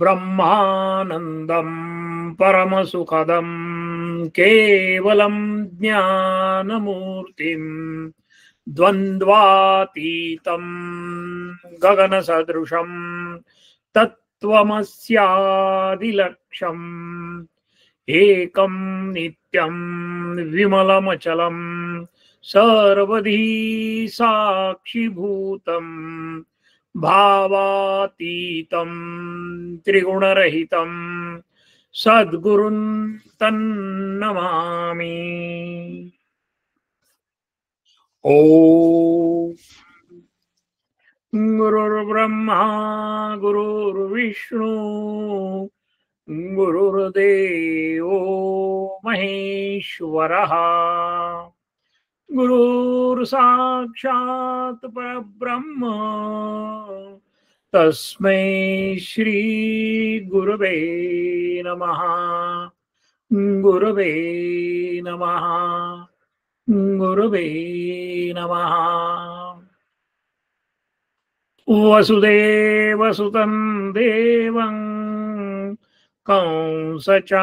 ब्रह्मानंदं परमसुखदं केवलं ज्ञानमूर्तिं द्वन्द्वातीतं गगनसदृशं तत्त्वमस्यादिलक्ष्यम् एकं नित्यं विमलमचलं सर्वधी साक्षिभूतम् भावातीतं त्रिगुणरहितं सद्गुरुं तन्नमामि। ॐ गुरुर्ब्रह्मा गुरुर्विष्णु गुरुर्देवो महेश्वरः गुरुर्साक्षात् परब्रह्म तस्मै श्री गुरवे नमः। गुरवे नमः। गुरवे नमः। वसुदेवसुतं देवं कंसचाणूरमर्दनम्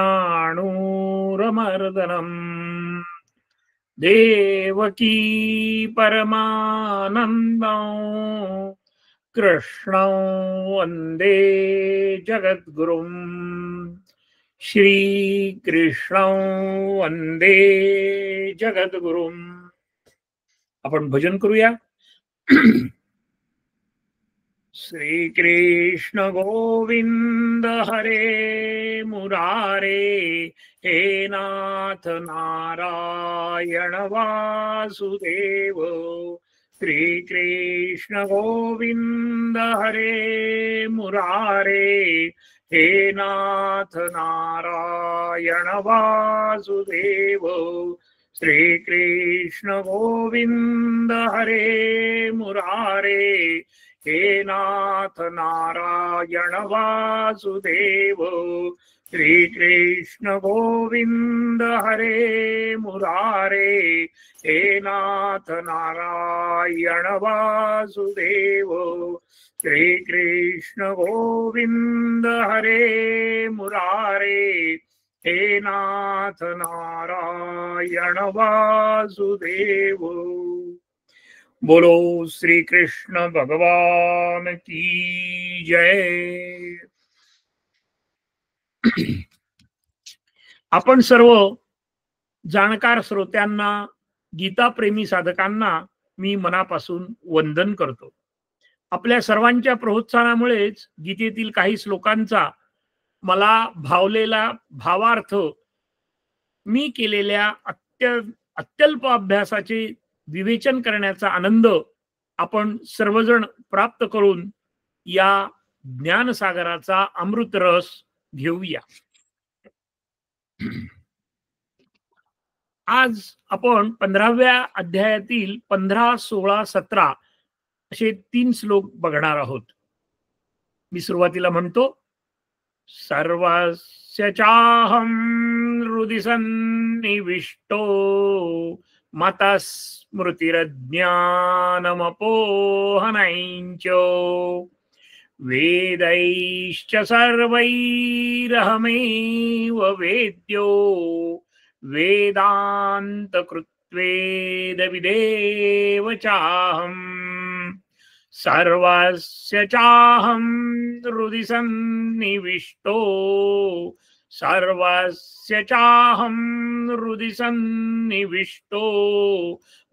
देवकी परमानन्दं कृष्णं वन्दे जगद्गुरुं श्रीकृष्णं वन्दे जगद्गुरुं। आपण भजन करूया। श्री कृष्ण गोविंद हरे मुरारे हे नाथ नारायण वासुदेव। श्री कृष्ण गोविंद हरे मुरारे हे नाथ नारायण वासुदेव। श्री कृष्ण गोविंद हरे मुरारे हे नाथ नारायण वासुदेव। श्री कृष्ण गोविंद हरे मुरारे हे नाथ नारायण वासुदेव। श्री कृष्ण गोविंद हरे मुरारे हे नाथ नारायण वासुदेव। बोलो श्री कृष्ण भगवान की जय। आपण सर्व जाणकार श्रोत्यांना, गीता प्रेमी साधकांना मी मनापासून वंदन करतो। आपल्या सर्वांच्या प्रोत्साहनामुळेच गीतेतील काही श्लोकांचा मला भावलेला भावार्थ मी केलेल्या अत्यल्प अभ्यासाचे विवेचन करण्याचा आनंद आपण सर्वजण प्राप्त करून या ज्ञानसागराचा अमृत रस घेऊया। आज आपण 15व्या अध्यायातील 15, 16, 17 असे 3 श्लोक बघणार आहोत। मी सुरुवातीला म्हणतो, सर्वस्य चाहं हृदि सन्निविष्टो मतस्मृतिरज्ञानमपोहनञ्च वेदैश्च सर्वैरहमेव वेद्यो वेदान्तकृत्वेदविदेव चाहम्। सर्वस्य चाहं हृदि सन्निविष्टो सर्वस्य चाहं हृदि सन्निविष्टो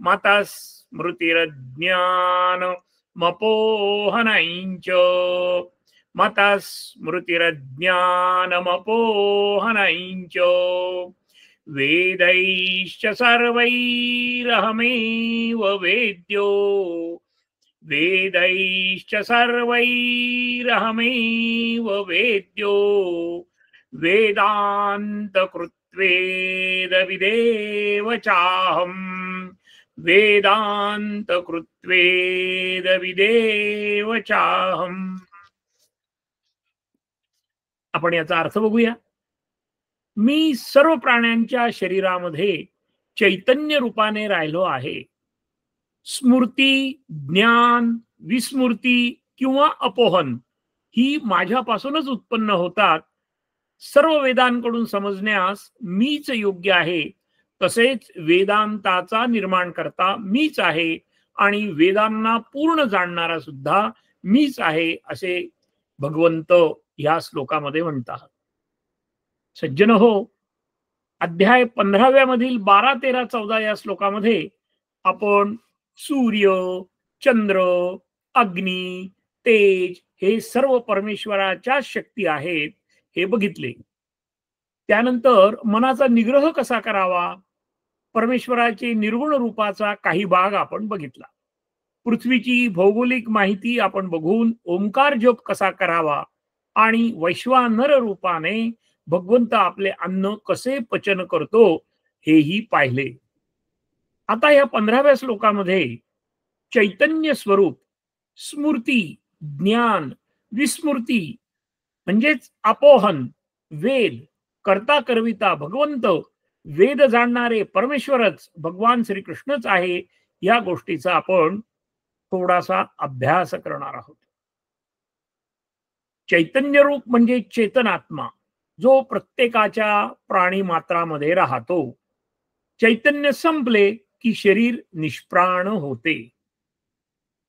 मतस्मृतिरज्ञानमपोहनञ्च मतस्मृतिरज्ञानमपोहनञ्च वेदैश्च सर्वैरहमेव वेद्यो वेदैश्च सर्वैरहमेव वेद्यो वेदान्तकृत्वेदविदेव चाहम् वेदान्तकृत्वेदविदेव चाहम्। आपण याचा अर्थ बघूया। मी सर्व प्राण्यांच्या शरीरामध्ये चैतन्य रूपाने राहिलो आहे। स्मृती, ज्ञान, विस्मृती किंवा अपोहन ही माझ्यापासूनच उत्पन्न होतात. सर्व वेदांकडून समजण्यास मीच योग्य आहे. तसेच वेदांताचा निर्माण करता मीच आहे आणि वेदांना पूर्ण जाणणारा सुद्धा मीच आहे, असे भगवंत या श्लोकामध्ये म्हणतात. सज्जन हो, अध्याय 15व्या मधील 12, 13, 14 या श्लोकामध्ये आपण सूर्य, चंद्र, अग्नी, तेज हे सर्व परमेश्वराच्या शक्ती आहेत हे बघितले. त्यानंतर मनाचा निग्रह कसा करावा, परमेश्वराचे निर्गुण रूपाचा काही भाग आपण बघितला. पृथ्वीची भौगोलिक माहिती आपण बघून ओंकार जप कसा करावा आणि वैश्वानर रूपाने भगवंत आपले अन्न कसे पचन करतो हेही पाहिले. आता या 15व्या श्लोकामध्ये चैतन्य स्वरूप, स्मृती, ज्ञान, विस्मृती म्हणजेच अपोहन, वेद, कर्ता करविता भगवंत, वेद जाणणारे परमेश्वरच भगवान श्रीकृष्णच आहे, या गोष्टीचा आपण थोडासा अभ्यास करणार आहोत. चैतन्य रूप म्हणजे चेतनात्मा, जो प्रत्येकाच्या प्राणी मात्रामध्ये राहतो. चैतन्य संपले की शरीर निष्प्राण होते.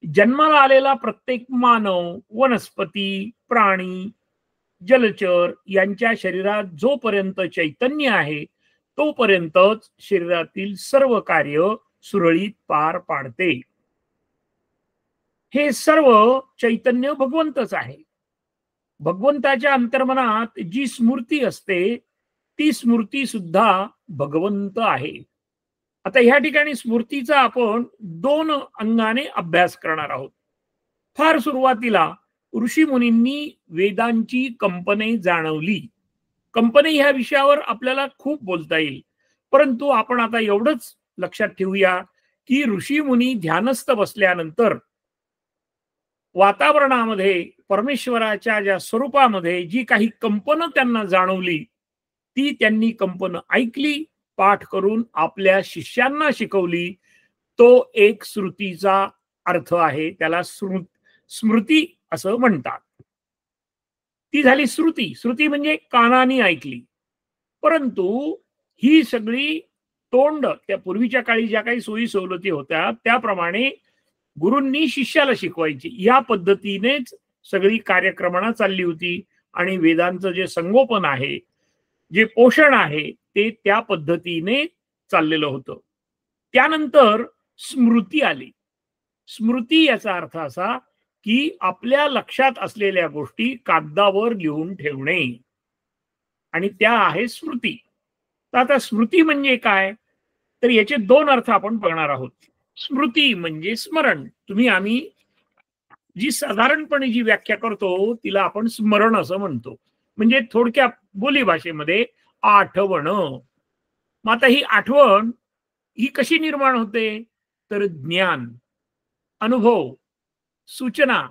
जन्माला आलेला प्रत्येक मानव, वनस्पती, प्राणी, जलचर यांच्या शरीरात जोपर्यंत चैतन्य आहे तोपर्यंतच शरीरातील सर्व कार्य सुरळीत पार पाडते. हे सर्व चैतन्य भगवंतच आहे. भगवंताच्या अंतर्मनात जी स्मृती असते ती स्मृती सुद्धा भगवंत आहे. आता ह्या ठिकाणी स्मृतीचा आपण 2 अंगाने अभ्यास करणार आहोत. फार सुरुवातीला ऋषी मुनींनी वेदांची कंपने जाणवली. कंपने ह्या विषयावर आपल्याला खूप बोलता येईल, परंतु आपण आता एवढंच लक्षात ठेवूया की ऋषी मुनी ध्यानस्थ बसल्यानंतर वातावरणामध्ये परमेश्वराच्या ज्या स्वरूपामध्ये जी काही कंपन त्यांना जाणवली ती त्यांनी कंपन ऐकली, पाठ करून आपल्या शिष्यांना शिकवली. तो एक श्रुतीचा अर्थ आहे, त्याला स्मृती असं म्हणतात. ती झाली श्रुती. श्रुती म्हणजे कानाने ऐकली. परंतु ही सगळी तोंड, त्या पूर्वीच्या काळी ज्या काही सोयी सवलती होत्या त्याप्रमाणे गुरूंनी शिष्याला शिकवायची, या पद्धतीनेच सगळी कार्यक्रमणा चालली होती. आणि वेदांचं जे संगोपन आहे, जे पोषण आहे, ते त्या पद्धतीने चाललेलं होतं. त्यानंतर स्मृती आली. स्मृती याचा अर्थ असा की आपल्या लक्षात असलेल्या गोष्टी कागदावर लिहून ठेवणे, आणि त्या आहे स्मृती. तर आता स्मृती म्हणजे काय, तर याचे 2 अर्थ आपण बघणार आहोत. स्मृती म्हणजे स्मरण. आम्ही जी साधारणपणे जी व्याख्या करतो तिला आपण स्मरण असं म्हणतो. म्हणजे थोडक्या बोली भाषेमध्ये आठवण. मग आता ही आठवण ही कशी निर्माण होते, तर ज्ञान, अनुभव, सूचना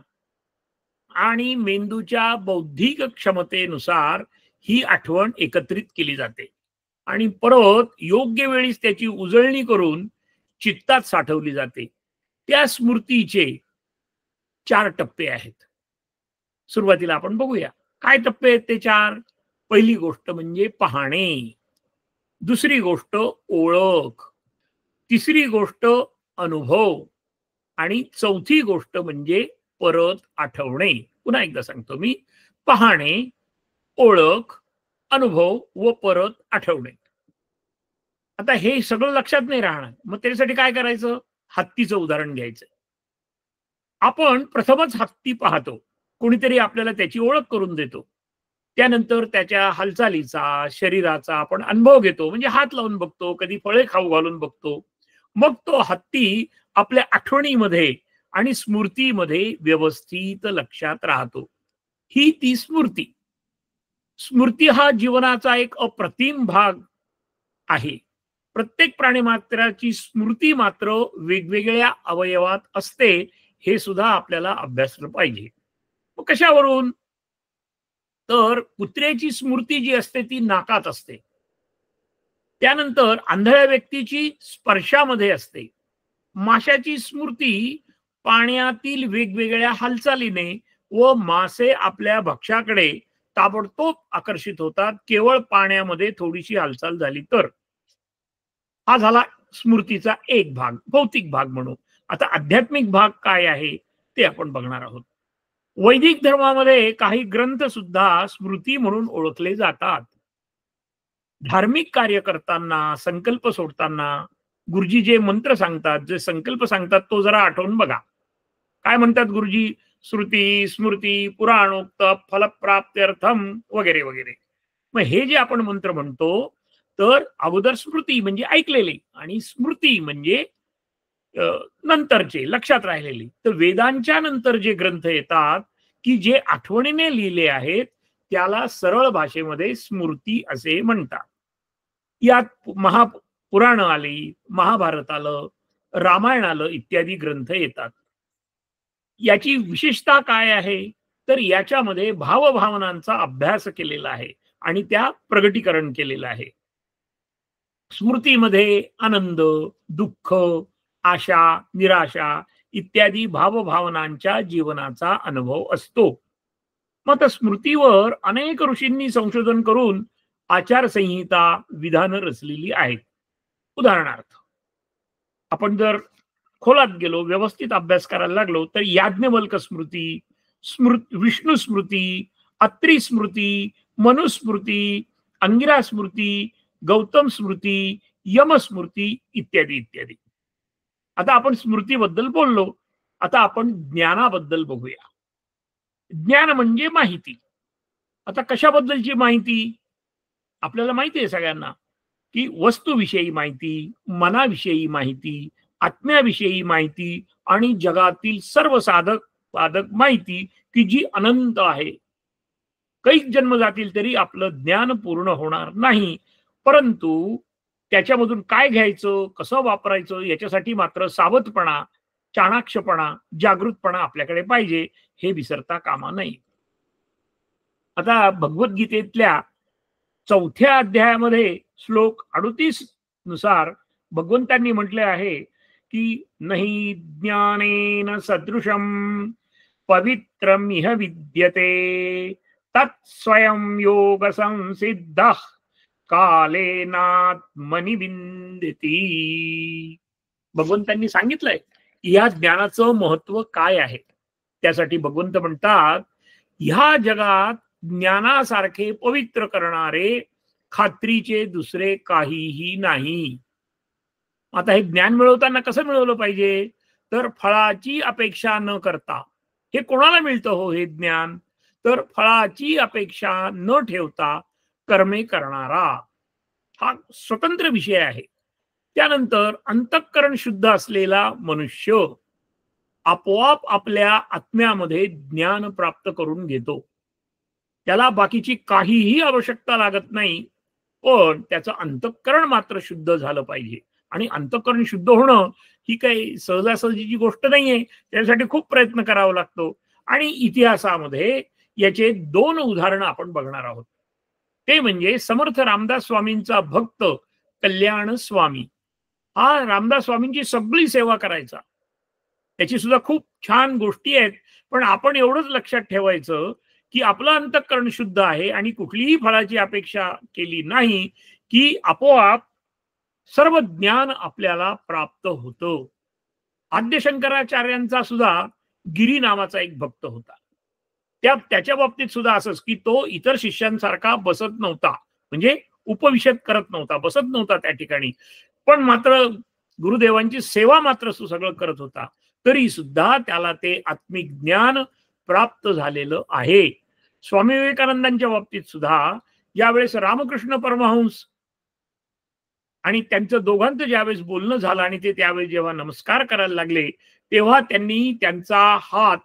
आणि मेंदूच्या बौद्धिक क्षमतेनुसार ही आठवण एकत्रित केली जाते आणि परत योग्य वेळीच त्याची उजळणी करून चित्तात साठवली जाते. त्या स्मृतीचे 4 टप्पे आहेत. सुरुवातीला आपण बघूया काय टप्पे आहेत ते 4. पहिली गोष्ट म्हणजे पाहणे, दुसरी गोष्ट ओळख, तिसरी गोष्ट अनुभव आणि चौथी गोष्ट म्हणजे परत आठवणे. पुन्हा एकदा सांगतो मी, पाहणे, ओळख, अनुभव व परत आठवणे. आता हे सगळं लक्षात नाही राहणार, मग त्यासाठी काय करायचं, हत्तीचं उदाहरण घ्यायचं. आपण प्रथमच हत्ती पाहतो, कोणीतरी आपल्याला त्याची ओळख करून देतो, त्यानंतर त्याच्या हालचालीचा, शरीराचा आपण अनुभव घेतो, म्हणजे हात लावून बघतो, कधी फळे खाऊ घालून बघतो. मग तो हत्ती आपल्या आठवणीमध्ये आणि स्मृतीमध्ये व्यवस्थित लक्षात राहतो. ही ती स्मृती. स्मृती हा जीवनाचा एक अप्रतिम भाग आहे. प्रत्येक प्राणी मात्राची स्मृती मात्र वेगवेगळ्या अवयवात असते, हे सुद्धा आपल्याला अभ्यासलं पाहिजे. मग कशावरून, तर कुत्र्याची स्मृती जी असते ती नाकात असते. त्यानंतर आंधळ्या व्यक्तीची स्पर्शामध्ये असते. माशाची स्मृती पाण्यातील वेगवेगळ्या हालचालीने व मासे आपल्या भक्ष्याकडे ताबडतोब आकर्षित होतात, केवळ पाण्यामध्ये थोडीशी हालचाल झाली तर. हा झाला स्मृतीचा एक भाग, भौतिक भाग म्हणू. आता आध्यात्मिक भाग काय आहे ते आपण बघणार आहोत. वैदिक धर्मामध्ये काही ग्रंथ सुद्धा स्मृती म्हणून ओळखले जातात. धार्मिक कार्य करताना, संकल्प सोडताना गुरुजी जे मंत्र सांगतात, जे संकल्प सांगतात, तो जरा आठवून बघा. काय म्हणतात गुरुजी? श्रुती, स्मृती, पुराणोक्त, फलप्राप्त्यर्थम वगैरे वगैरे. मग हे जे आपण मंत्र म्हणतो, तर अगोदर स्मृती म्हणजे ऐकलेले आणि स्मृती म्हणजे अ, नंतरचे लक्षात राहिलेले. तर वेदांच्या नंतर जे ग्रंथ येतात, की जे आठवणीने लिहिले आहेत, त्याला सरळ भाषेमध्ये स्मृती असे म्हणतात. यात महापुराण आली, महाभारत आलं, रामायण आलं इत्यादी ग्रंथ येतात. याची विशेषता काय आहे? तर याच्यामध्ये भावभावनांचा अभ्यास केलेला आहे आणि त्या प्रगटीकरण केलेलं आहे. स्मृतीमध्ये आनंद, दुःख, आशा, निराशा इत्यादी भावभावनांच्या जीवनाचा अनुभव असतो. मग त्या स्मृतीवर अनेक ऋषींनी संशोधन करून आचारसंहिता, विधानं रचलेली आहेत. उदाहरणार्थ, आपण जर खोलात गेलो, व्यवस्थित अभ्यास करायला लागलो, तर याज्ञवल्क स्मृती, विष्णू स्मृती, अत्री स्मृती, मनुस्मृती, अंगिरा स्मृती, गौतम स्मृती, यम स्मृती इत्यादी इत्यादी. आता आपण स्मृतीबद्दल बोललो, आता आपण ज्ञानाबद्दल बघूया. ज्ञान म्हणजे माहिती. आता कशाबद्दलची माहिती? आपल्याला माहिती आहे सगळ्यांना, की वस्तूविषयी माहिती, मनाविषयी माहिती, आत्म्याविषयी माहिती आणि जगातील सर्व साधक बाधक माहिती, की जी अनंत आहे. कैक जन्म जातील तरी आपलं ज्ञान पूर्ण होणार नाही. परंतु त्याच्यामधून काय घ्यायचं, कसं वापरायचं याच्यासाठी मात्र सावधपणा, चाणाक्षपणा, जागृतपणा आपल्याकडे पाहिजे, हे विसरता कामा नये. आता भगवद्गीतेतल्या 4थ्या अध्यायामध्ये श्लोक 38 नुसार भगवंतांनी म्हटले आहे, की "नहि ज्ञानेन सदृशं पवित्रमिह विद्यते तत्स्वयं योग संसिद्धः कालेनात्मनि विंदती." भगवंतांनी सांगितलंय या ज्ञानाचं महत्व काय आहे. त्यासाठी भगवंत म्हणतात, ह्या जगात ज्ञानासारखे पवित्र करणारे खात्रीचे दुसरे काहीही नाही. आता हे ज्ञान मिळवताना कसं मिळवलं पाहिजे? तर फळाची अपेक्षा न करता. हे कोणाला मिळतं हो हे ज्ञान? तर फळाची अपेक्षा न ठेवता कर्मे करणारा हा स्वतंत्र विषय आहे. त्यानंतर अंतःकरण शुद्ध असलेला मनुष्य आपोआप आपल्या आत्म्यामध्ये ज्ञान प्राप्त करून घेतो. त्याला बाकीची काहीही आवश्यकता लागत नाही, पण त्याचं अंतःकरण मात्र शुद्ध झालं पाहिजे. आणि अंतःकरण शुद्ध होणं ही काही सहजासहजीची गोष्ट नाहीये. त्यासाठी खूप प्रयत्न करावा लागतो. आणि इतिहासामध्ये याचे 2 उदाहरणं आपण बघणार आहोत. ते म्हणजे समर्थ रामदास स्वामींचा भक्त कल्याण स्वामी. हा रामदास स्वामींची सगळी सेवा करायचा. त्याची सुद्धा खूप छान गोष्टी आहेत. पण आपण एवढंच लक्षात ठेवायचं, की आपलं अंतःकरण शुद्ध आहे आणि कुठलीही फळाची अपेक्षा केली नाही, की आपोआप सर्व ज्ञान आपल्याला प्राप्त होतं. आद्य शंकराचार्यांचा सुद्धा गिरी नावाचा एक भक्त होता. त्याच्या बाबतीत सुद्धा असंच, की तो इतर शिष्यांसारखा बसत नव्हता. म्हणजे उपविशत करत नव्हता, बसत नव्हता त्या ठिकाणी. पण मात्र गुरुदेवांची सेवा मात्र तो सगळं करत होता. तरी सुद्धा त्याला ते आत्मिक ज्ञान प्राप्त झालेलं आहे. स्वामी विवेकानंदांच्या बाबतीत सुद्धा ज्यावेळेस रामकृष्ण परमहंस आणि त्यांचं दोघांचं ज्यावेळेस बोलणं झालं आणि ते त्यावेळेस जेव्हा नमस्कार करायला लागले, तेव्हा त्यांनी त्यांचा हात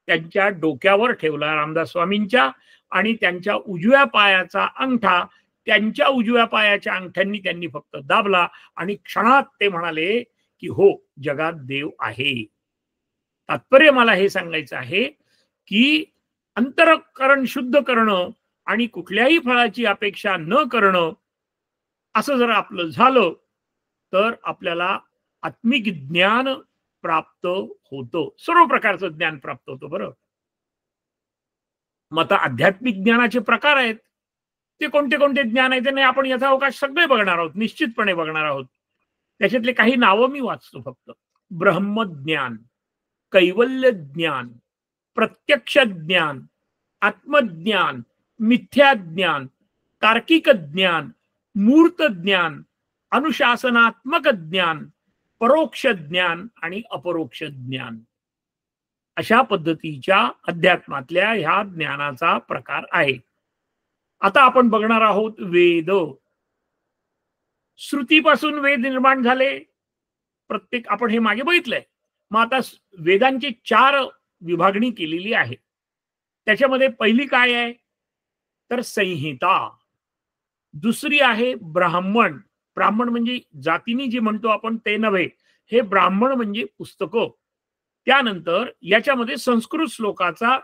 त्यांच्या डोक्यावर ठेवला रामदास स्वामींच्या आणि त्यांच्या उजव्या पायाचा अंगठा त्यांच्या उजव्या पायाच्या अंगठ्यांनी त्यांनी फक्त दाबला आणि क्षणात ते म्हणाले, की "हो, जगात देव आहे." तात्पर्य मला हे सांगायचं आहे, की अंतःकरण शुद्ध करणं आणि कुठल्याही फळाची अपेक्षा न करणं असं जर आपलं झालं, तर आपल्याला आत्मिक ज्ञान प्राप्त होतं. सर्व प्रकारचं ज्ञान प्राप्त होतं बरं. मग आता आध्यात्मिक ज्ञानाचे प्रकार आहेत, ते कोणते कोणते ज्ञान आहे ते नाही आपण याचा अवकाश सगळे बघणार आहोत, निश्चितपणे बघणार आहोत. त्याच्यातले काही नावं मी वाचतो फक्त. ब्रह्मज्ञान, कैवल्य ज्ञान, प्रत्यक्ष ज्ञान, आत्मज्ञान, मिथ्या ज्ञान, तार्किक ज्ञान, मूर्त ज्ञान, अनुशासनात्मक ज्ञान, परोक्ष ज्ञान आणि अपरोक्ष ज्ञान. अशा पद्धतीच्या अध्यात्मातल्या ह्या ज्ञानाचा प्रकार आहे. आता आपण बघणार आहोत वेद. श्रुतीपासून वेद निर्माण झाले, प्रत्येक आपण हे मागे बघितलंय. मग आता वेदांची 4 विभागणी केलेली आहे. त्याच्यामध्ये पहिली काय आहे तर संहिता, दुसरी आहे ब्राह्मण. ब्राह्मण म्हणजे जातीने जे म्हणतो आपण ते नव्हे, हे ब्राह्मण म्हणजे पुस्तकं. त्यानंतर याच्यामध्ये संस्कृत श्लोकाचा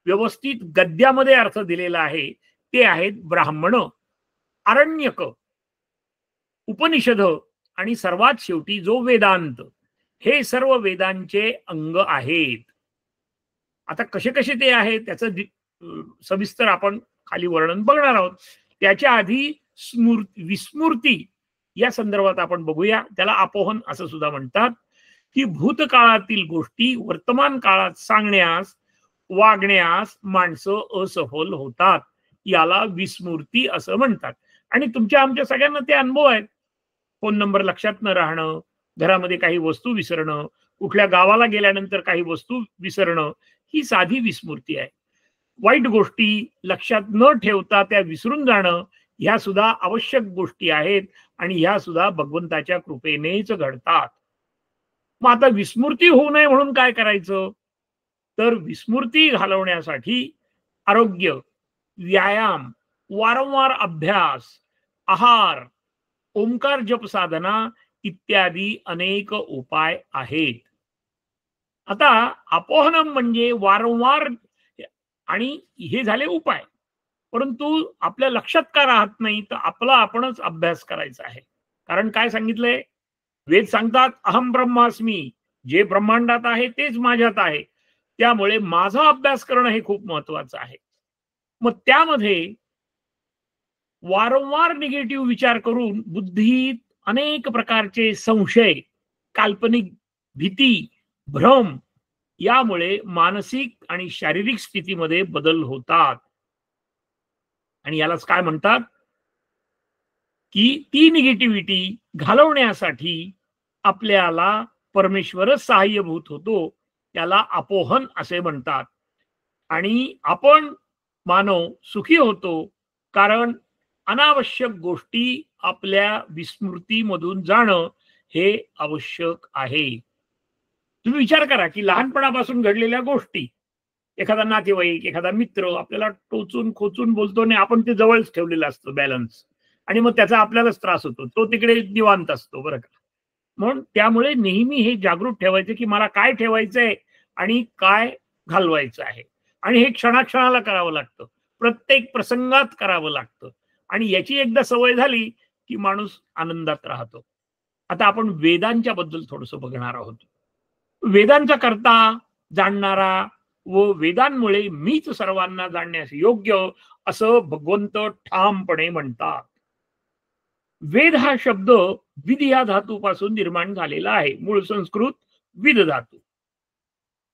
व्यवस्थित गद्यामध्ये अर्थ दिलेला आहे, ते आहेत ब्राह्मण, आरण्यक, उपनिषद आणि सर्वात शेवटी जो वेदांत. हे सर्व वेदांचे अंग आहेत. आता कसे कसे ते आहेत त्याचं सविस्तर आपण खाली वर्णन बघणार आहोत. त्याच्या आधी विस्मृती या संदर्भात आपण बघूया. त्याला अपोहन असं सुद्धा म्हणतात, की भूतकाळातील गोष्टी वर्तमान काळात सांगण्यास वागण्यास माणसं असफल होतात, याला विस्मृती असं म्हणतात. आणि तुमच्या आमच्या सगळ्यांना ते अनुभव आहेत. फोन नंबर लक्षात न राहणं, घरामध्ये काही वस्तू विसरणं, कुठल्या गावाला गेल्यानंतर काही वस्तू विसरणं, ही साधी विस्मृती आहे. वाईट गोष्टी लक्षात न ठेवता त्या विसरून जाणं, ह्या सुद्धा आवश्यक गोष्टी आहेत आणि ह्या सुद्धा भगवंताच्या कृपेनेच घडतात. मग आता विस्मृती होऊ नये म्हणून काय करायचं तर विस्मृती घालवण्यासाठी आरोग्य, व्यायाम, वारंवार अभ्यास, आहार, ओंकार जप साधना इत्यादी अनेक उपाय आहेत. आता अपोहनम म्हणजे वारंवार, आणि हे झाले उपाय. परंतु आपल्या लक्षात का राहत नाही तर आपला आपणच अभ्यास करायचा आहे. कारण काय सांगितलंय, वेद सांगतात अहम ब्रह्मास्मी, जे ब्रह्मांडात आहे तेच माझ्यात आहे. त्यामुळे माझा अभ्यास करणं हे खूप महत्वाचं आहे. मग त्यामध्ये वारंवार निगेटिव्ह विचार करून बुद्धीत अनेक प्रकारचे संशय, काल्पनिक भीती, भ्रम, यामुळे मानसिक आणि शारीरिक स्थितीमध्ये बदल होतात. आणि यालाच काय म्हणतात की ती निगेटिव्हिटी घालवण्यासाठी आपल्याला परमेश्वरच सहाय्यभूत होतो, त्याला अपोहन असे म्हणतात. आणि आपण मानव सुखी होतो कारण अनावश्यक गोष्टी आपल्या विस्मृतीमधून जाणं हे आवश्यक आहे. तुम्ही विचार करा की लहानपणापासून घडलेल्या गोष्टी, एखादा नातेवाईक, एखादा मित्र आपल्याला टोचून खोचून बोलतो आणि आपण ते जवळच ठेवलेलं असतं बॅलन्स, आणि मग त्याचा आपल्यालाच त्रास होतो, तो तिकडे निवांत असतो बरं का. म्हणून त्यामुळे नेहमी हे जागृत ठेवायचं की मला काय ठेवायचंय आणि काय घालवायचं आहे. आणि हे क्षणाक्षणाला करावं लागतं, प्रत्येक प्रसंगात करावं लागतं. आणि याची एकदा सवय झाली की माणूस आनंदात राहतो. आता आपण वेदांच्या बद्दल थोडस बघणार आहोत. वेदांचा करता, जाणणारा व वेदांमुळे मीच सर्वांना जाणण्यास योग्य असं भगवंत ठामपणे म्हणतात. वेद हा शब्द विद या धातूपासून निर्माण झालेला आहे. मूळ संस्कृत विद धातू.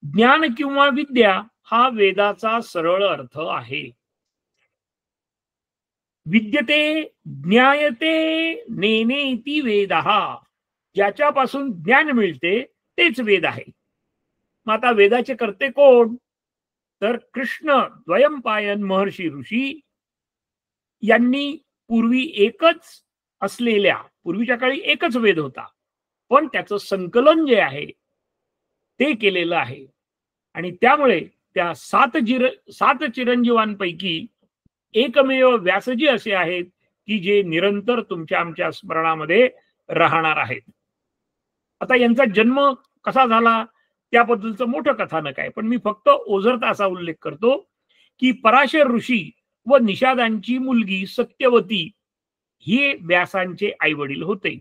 ज्ञान किंवा विद्या हा वेदाचा सरळ अर्थ आहे. विद्यते ज्ञायते नेनेति वेदहा, ज्याच्यापासून ज्ञान मिळते तेच वेद आहे. मग आता वेदाचे करते कोण तर कृष्ण द्वयंपायन महर्षी ऋषी यांनी पूर्वी एकच असलेल्या, पूर्वीच्या काळी एकच वेद होता, पण त्याचं संकलन जे आहे ते केलेलं आहे. आणि त्यामुळे त्या 7 चिरंजीवांपैकी एकमेव व्यासजी असे आहेत की जे निरंतर तुमच्या आमच्या स्मरणामध्ये राहणार आहेत. आता यांचा जन्म कसा झाला त्याबद्दलचं मोठं कथानक आहे, पण मी फक्त ओझरता असा उल्लेख करतो की पराशर ऋषी व निषादांची मुलगी सत्यवती हे व्यासांचे आई वडील होते.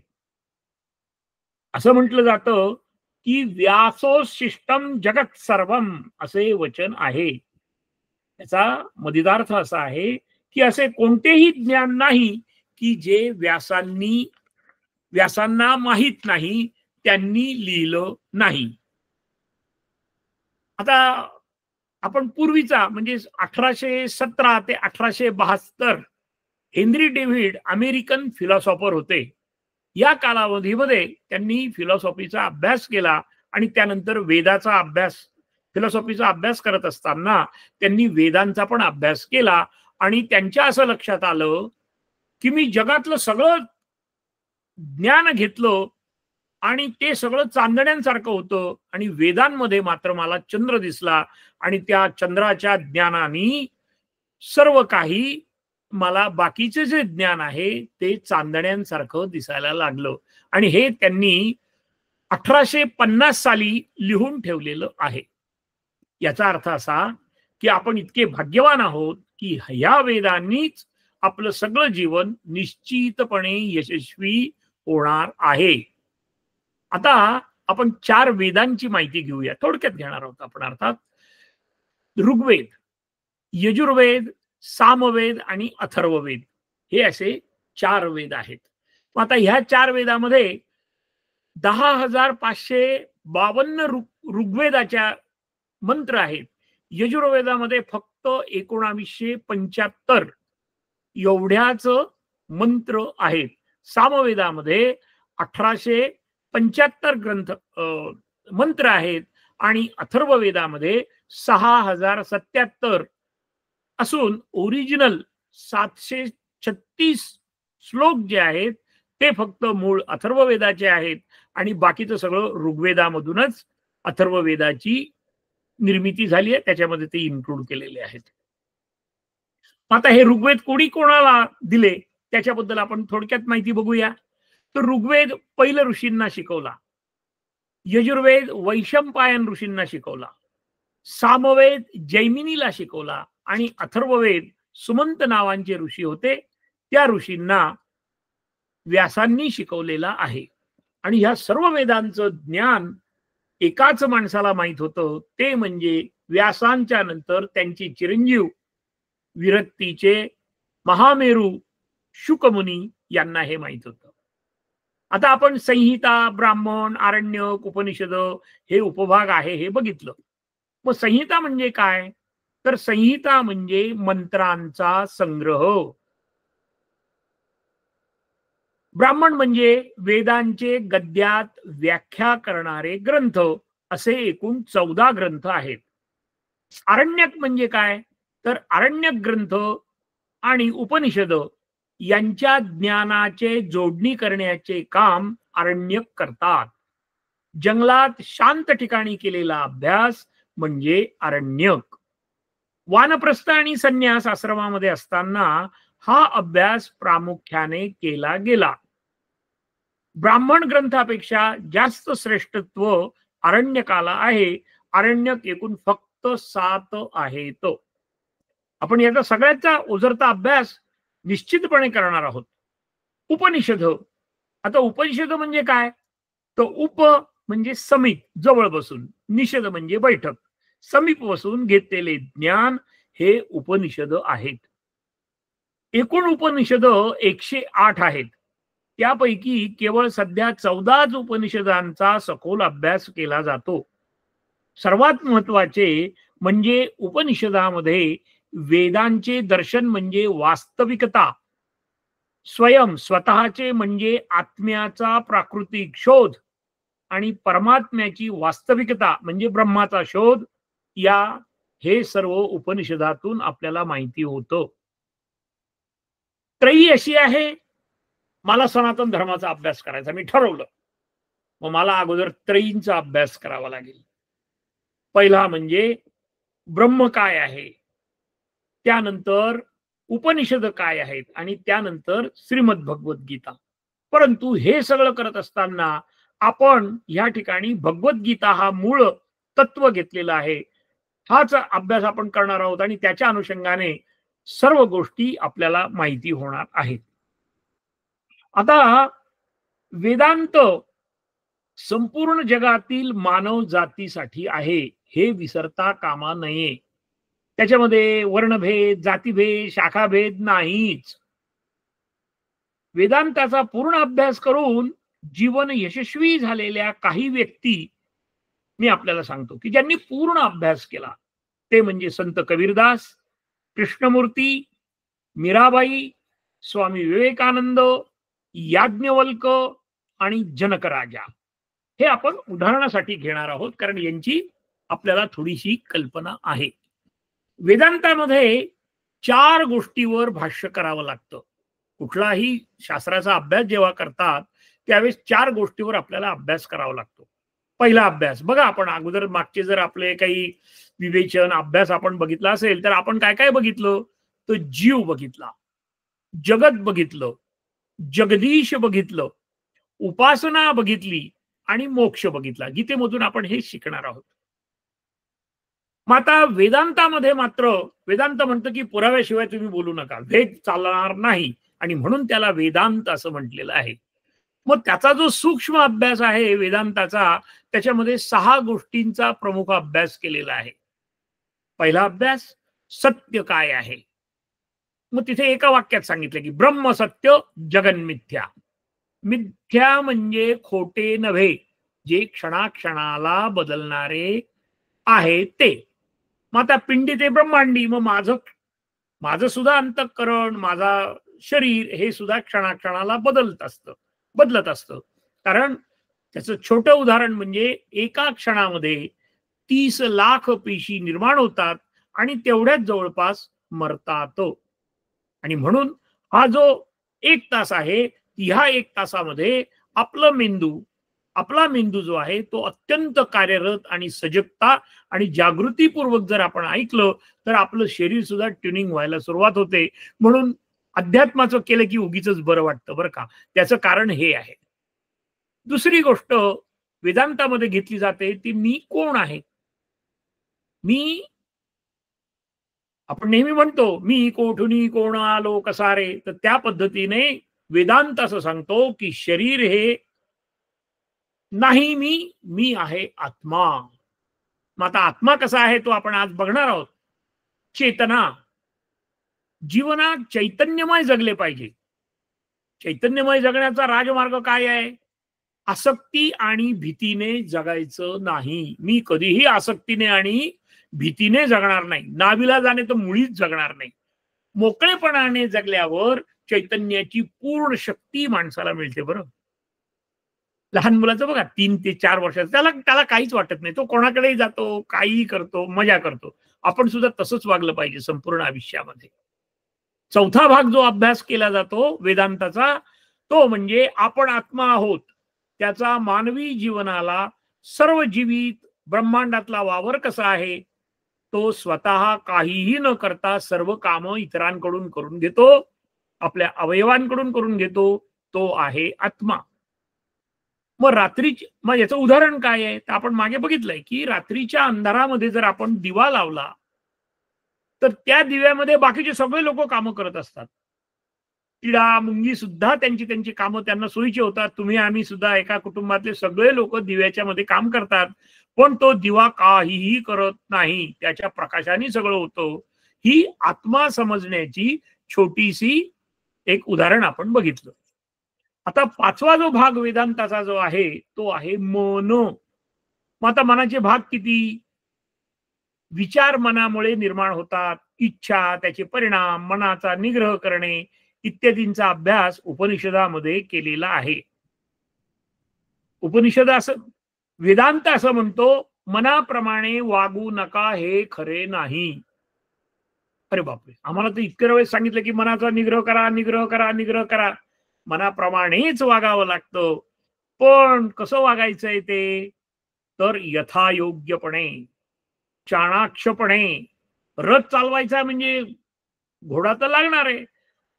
असं म्हटलं जातं की व्यासोशिष्टम जगत सर्वम असे वचन आहे. याचा मदिदार्थ असा आहे की असे कोणतेही ज्ञान नाही की जे व्यासांना माहीत नाही, त्यांनी लिहिलं नाही. आता आपण पूर्वीचा म्हणजे 1817 ते 1872 हेनरी डेव्हिड अमेरिकन फिलॉसॉफर होते. या कालावधीमध्ये त्यांनी फिलॉसॉफीचा अभ्यास केला आणि त्यानंतर वेदाचा अभ्यास, फिलॉसॉफीचा अभ्यास करत असताना त्यांनी वेदांचा पण अभ्यास केला आणि त्यांच्या असं लक्षात आलं की मी जगातलं सगळं ज्ञान घेतलं आणि ते सगळं चांदण्यांसारखं होतं आणि वेदांमध्ये मात्र मला चंद्र दिसला आणि त्या चंद्राच्या ज्ञानाने सर्व काही मला बाकीचे जे ज्ञान आहे ते चांदण्यांसारखं दिसायला लागलं. आणि हे त्यांनी 1850 साली लिहून ठेवलेलं आहे. याचा अर्थ असा की आपण इतके भाग्यवान आहोत की ह्या वेदांनीच आपलं सगळं जीवन निश्चितपणे यशस्वी होणार आहे. आता आपण 4 वेदांची माहिती घेऊया, थोडक्यात घेणार आहोत आपण. अर्थात ऋग्वेद, यजुर्वेद, सामवेद आणि अथर्ववेद हे असे 4 वेद आहेत. मग आता ह्या 4 वेदामध्ये 10,552 ऋग्वेदाच्या मंत्र आहेत. यजुर्वेदामध्ये फक्त 1975 एवढ्याच मंत्र आहेत. सामवेदामध्ये 1875 ग्रंथ मंत्र आहेत आणि अथर्ववेदामध्ये 6077 असून ओरिजिनल 736 श्लोक जे आहेत ते फक्त मूळ अथर्ववेदाचे आहेत आणि बाकीचं सगळं ऋग्वेदामधूनच अथर्ववेदाची निर्मिती झाली आहे, त्याच्यामध्ये ते इन्क्लूड केलेले आहेत. आता हे ऋग्वेद कोणाला दिले त्याच्याबद्दल आपण थोडक्यात माहिती बघूया. तर ऋग्वेद पहिलं ऋषींना शिकवला, यजुर्वेद वैशंपायन ऋषींना शिकवला, सामवेद जैमिनीला शिकवला आणि अथर्ववेद सुमंत नावांचे ऋषी होते त्या ऋषींना व्यासांनी शिकवलेला आहे. आणि ह्या सर्व वेदांचं ज्ञान एकाच माणसाला माहित होतं, ते म्हणजे व्यासांच्या नंतर त्यांची चिरंजीव विरक्तीचे महामेरू शुकमुनी यांना हे माहित होतं. आता आपण संहिता, ब्राह्मण, आरण्यक, उपनिषद हे उपभाग आहे हे बघितलं. मग संहिता म्हणजे काय? तर संहिता म्हणजे मंत्रांचा संग्रह. ब्राह्मण म्हणजे वेदांचे गद्यात व्याख्या करणारे ग्रंथ, असे एकूण 14 ग्रंथ आहेत. आरण्यक म्हणजे काय? तर आरण्यक ग्रंथ आणि उपनिषद यांच्या ज्ञानाचे जोडणी करण्याचे काम आरण्यक करतात. जंगलात शांत ठिकाणी केलेला अभ्यास म्हणजे आरण्यक. वानप्रस्थ आणि संन्यास आश्रमामध्ये असताना हा अभ्यास प्रामुख्याने केला गेला. ब्राह्मण ग्रंथापेक्षा जास्त श्रेष्ठत्व आरण्यकाला आहे. आरण्यक एकूण फक्त 7 आहेत. आपण याचा सगळ्याचा ओझरता अभ्यास निश्चितपणे करणार आहोत. उपनिषद, आता उपनिषद म्हणजे काय? तर उप म्हणजे समीप, जवळ बसून, निषद म्हणजे बैठक, समीप बसून घेतलेले ज्ञान हे उपनिषद आहेत. एकूण उपनिषद 108 आहेत. त्यापैकी केवळ सध्या 14 उपनिषदांचा सखोल अभ्यास केला जातो. सर्वात महत्वाचे म्हणजे उपनिषदामध्ये वेदांचे दर्शन म्हणजे वास्तविकता, स्वतःचे म्हणजे आत्म्याचा प्राकृतिक शोध आणि परमात्म्याची वास्तविकता म्हणजे ब्रह्माचा शोध, हे सर्व उपनिषदातून आपल्याला माहिती होतं. त्रयी अशी आहे, मला सनातन धर्माचा अभ्यास करायचा मी ठरवलं, मग मला अगोदर त्रयींचा अभ्यास करावा लागेल. पहिला म्हणजे ब्रह्म काय आहे, त्यानंतर उपनिषद काय आहेत आणि त्यानंतर श्रीमद भगवद्गीता. परंतु हे सगळं करत असताना आपण या ठिकाणी भगवद्गीता हा मूळ तत्व घेतलेला आहे, हाच अभ्यास आपण करणार आहोत आणि त्याच्या अनुषंगाने सर्व गोष्टी आपल्याला माहिती होणार आहेत. आता वेदांत संपूर्ण जगातील मानव जातीसाठी आहे हे विसरता कामा नये. त्याच्यामध्ये वर्णभेद, जातीभेद, शाखाभेद नाहीच. वेदांताचा पूर्ण अभ्यास करून जीवन यशस्वी झालेल्या काही व्यक्ती मी आपल्याला सांगतो की ज्यांनी पूर्ण अभ्यास केला. ते म्हणजे संत कबीरदास, कृष्णमूर्ती, मीराबाई, स्वामी विवेकानंद, याज्ञवल्क आणि जनक राजा. हे आपण उदाहरणासाठी घेणार आहोत कारण यांची आपल्याला थोडीशी कल्पना आहे. वेदांतामध्ये 4 गोष्टीवर भाष्य करावं लागतं. कुठलाही शास्त्राचा अभ्यास जेव्हा करतात त्यावेळेस 4 गोष्टीवर आपल्याला अभ्यास करावा लागतो. पहिला अभ्यास बघा, आपण अगोदर मागचे जर आपले काही विवेचन अभ्यास आपण बघितला असेल तर आपण काय काय बघितलं, तर जीव बघितला, जगत बघितलं, जगदीश बघितलं, उपासना बघितली आणि मोक्ष बघितला. गीतेमधून आपण हे शिकणार आहोत. मग आता वेदांतामध्ये मात्र वेदांत म्हणतं की पुराव्याशिवाय तुम्ही बोलू नका, वेद चालणार नाही आणि म्हणून त्याला वेदांत असं म्हटलेलं आहे. मग त्याचा जो सूक्ष्म अभ्यास आहे वेदांताचा, त्याच्यामध्ये 6 गोष्टींचा प्रमुख अभ्यास केलेला आहे. पहिला अभ्यास, सत्य काय आहे. मग तिथे एका वाक्यात सांगितलं की ब्रह्म सत्य जगन मिथ्या. मिथ्या म्हणजे खोटे नव्हे, जे क्षणाक्षणाला बदलणारे आहे ते. मग आता पिंडी ते ब्रह्मांडी, मग माझं सुद्धा अंतःकरण, माझा शरीर हे सुद्धा क्षणाक्षणाला बदलत असतं. कारण त्याचं छोटं उदाहरण म्हणजे एका क्षणामध्ये 30 लाख पेशी निर्माण होतात आणि तेवढ्याच जवळपास मरतात. आणि म्हणून हा जो 1 तास आहे, ह्या 1 तासामध्ये आपला मेंदू जो आहे तो अत्यंत कार्यरत आणि सजगता आणि जागृतीपूर्वक जर आपण ऐकलं तर आपलं शरीर सुद्धा ट्युनिंग व्हायला सुरुवात होते. म्हणून अध्यात्माचं केलं की उगीच बरं वाटतं बरं का. त्याचं कारण हे आहे. दुसरी गोष्ट वेदांतामध्ये घेतली जाते ती मी कोण आहे. आपण नेहमी म्हणतो मी कोठुनी कोण आलो कसा रे, तर त्या पद्धतीने वेदांत असं सांगतो की शरीर हे नाही मी आहे आत्मा. मग आता आत्मा कसा आहे तो आपण आज बघणार आहोत. चेतना, जीवनात चैतन्यमय जगले पाहिजे. चैतन्यमय जगण्याचा राजमार्ग काय आहे. आसक्ती आणि भीतीने जगायचं नाही. मी कधीही आसक्तीने आणि भीतीने जगणार नाही. नाविलाजाने तर मुळीच जगणार नाही. मोकळेपणाने जगल्यावर चैतन्याची पूर्ण शक्ती माणसाला मिळते. बरं, लहान मुलाचं बघा 3 ते 4 वर्षाचं, त्याला काहीच वाटत नाही. तो कोणाकडेही जातो, काहीही करतो, मजा करतो. आपण सुद्धा तसंच वागलं पाहिजे संपूर्ण आयुष्यामध्ये. चौथा भाग जो अभ्यास केला जातो वेदांताचा, तो म्हणजे आपण आत्मा आहोत. त्याचा मानवी जीवनाला, सर्व जीवित ब्रह्मांडातला वावर कसा आहे. तो स्वतः काहीही न करता सर्व कामं इतरांकडून करून घेतो, आपल्या अवयवांकडून करून घेतो. तो आहे आत्मा. मग याचं उदाहरण काय आहे, तर आपण मागे बघितलंय की रात्रीच्या अंधारामध्ये जर आपण दिवा लावला तर त्या दिव्यामध्ये बाकीचे सगळे लोक कामं करत असतात. किडा मुंगी सुद्धा त्यांची कामं त्यांना सोयीची होतात. तुम्ही आम्ही सुद्धा एका कुटुंबातले सगळे लोक दिव्याच्या मध्ये काम करतात. पण तो दिवा काहीही करत नाही, त्याच्या प्रकाशाने सगळं होतं. ही आत्मा समजण्याची छोटीशी एक उदाहरण आपण बघितलं. आता 5वा जो भाग वेदांताचा जो आहे तो आहे मन. मग आता मनाचे भाग किती. विचार मनामुळे निर्माण होतात. इच्छा, त्याचे परिणाम, मनाचा निग्रह करणे इत्यादींचा अभ्यास उपनिषदामध्ये केलेला आहे. वेदांत असं म्हणतो, मनाप्रमाणे वागू नका हे खरे नाही. अरे बापरे, आम्हाला तर इतक्या वेळेस सांगितलं की मनाचा निग्रह करा, निग्रह करा, निग्रह करा. मनाप्रमाणेच वागावं लागतं. पण कसं वागायचंय ते, तर यथायोग्यपणे, चाणाक्षपणे. रथ चालवायचा म्हणजे घोडा तर लागणार आहे.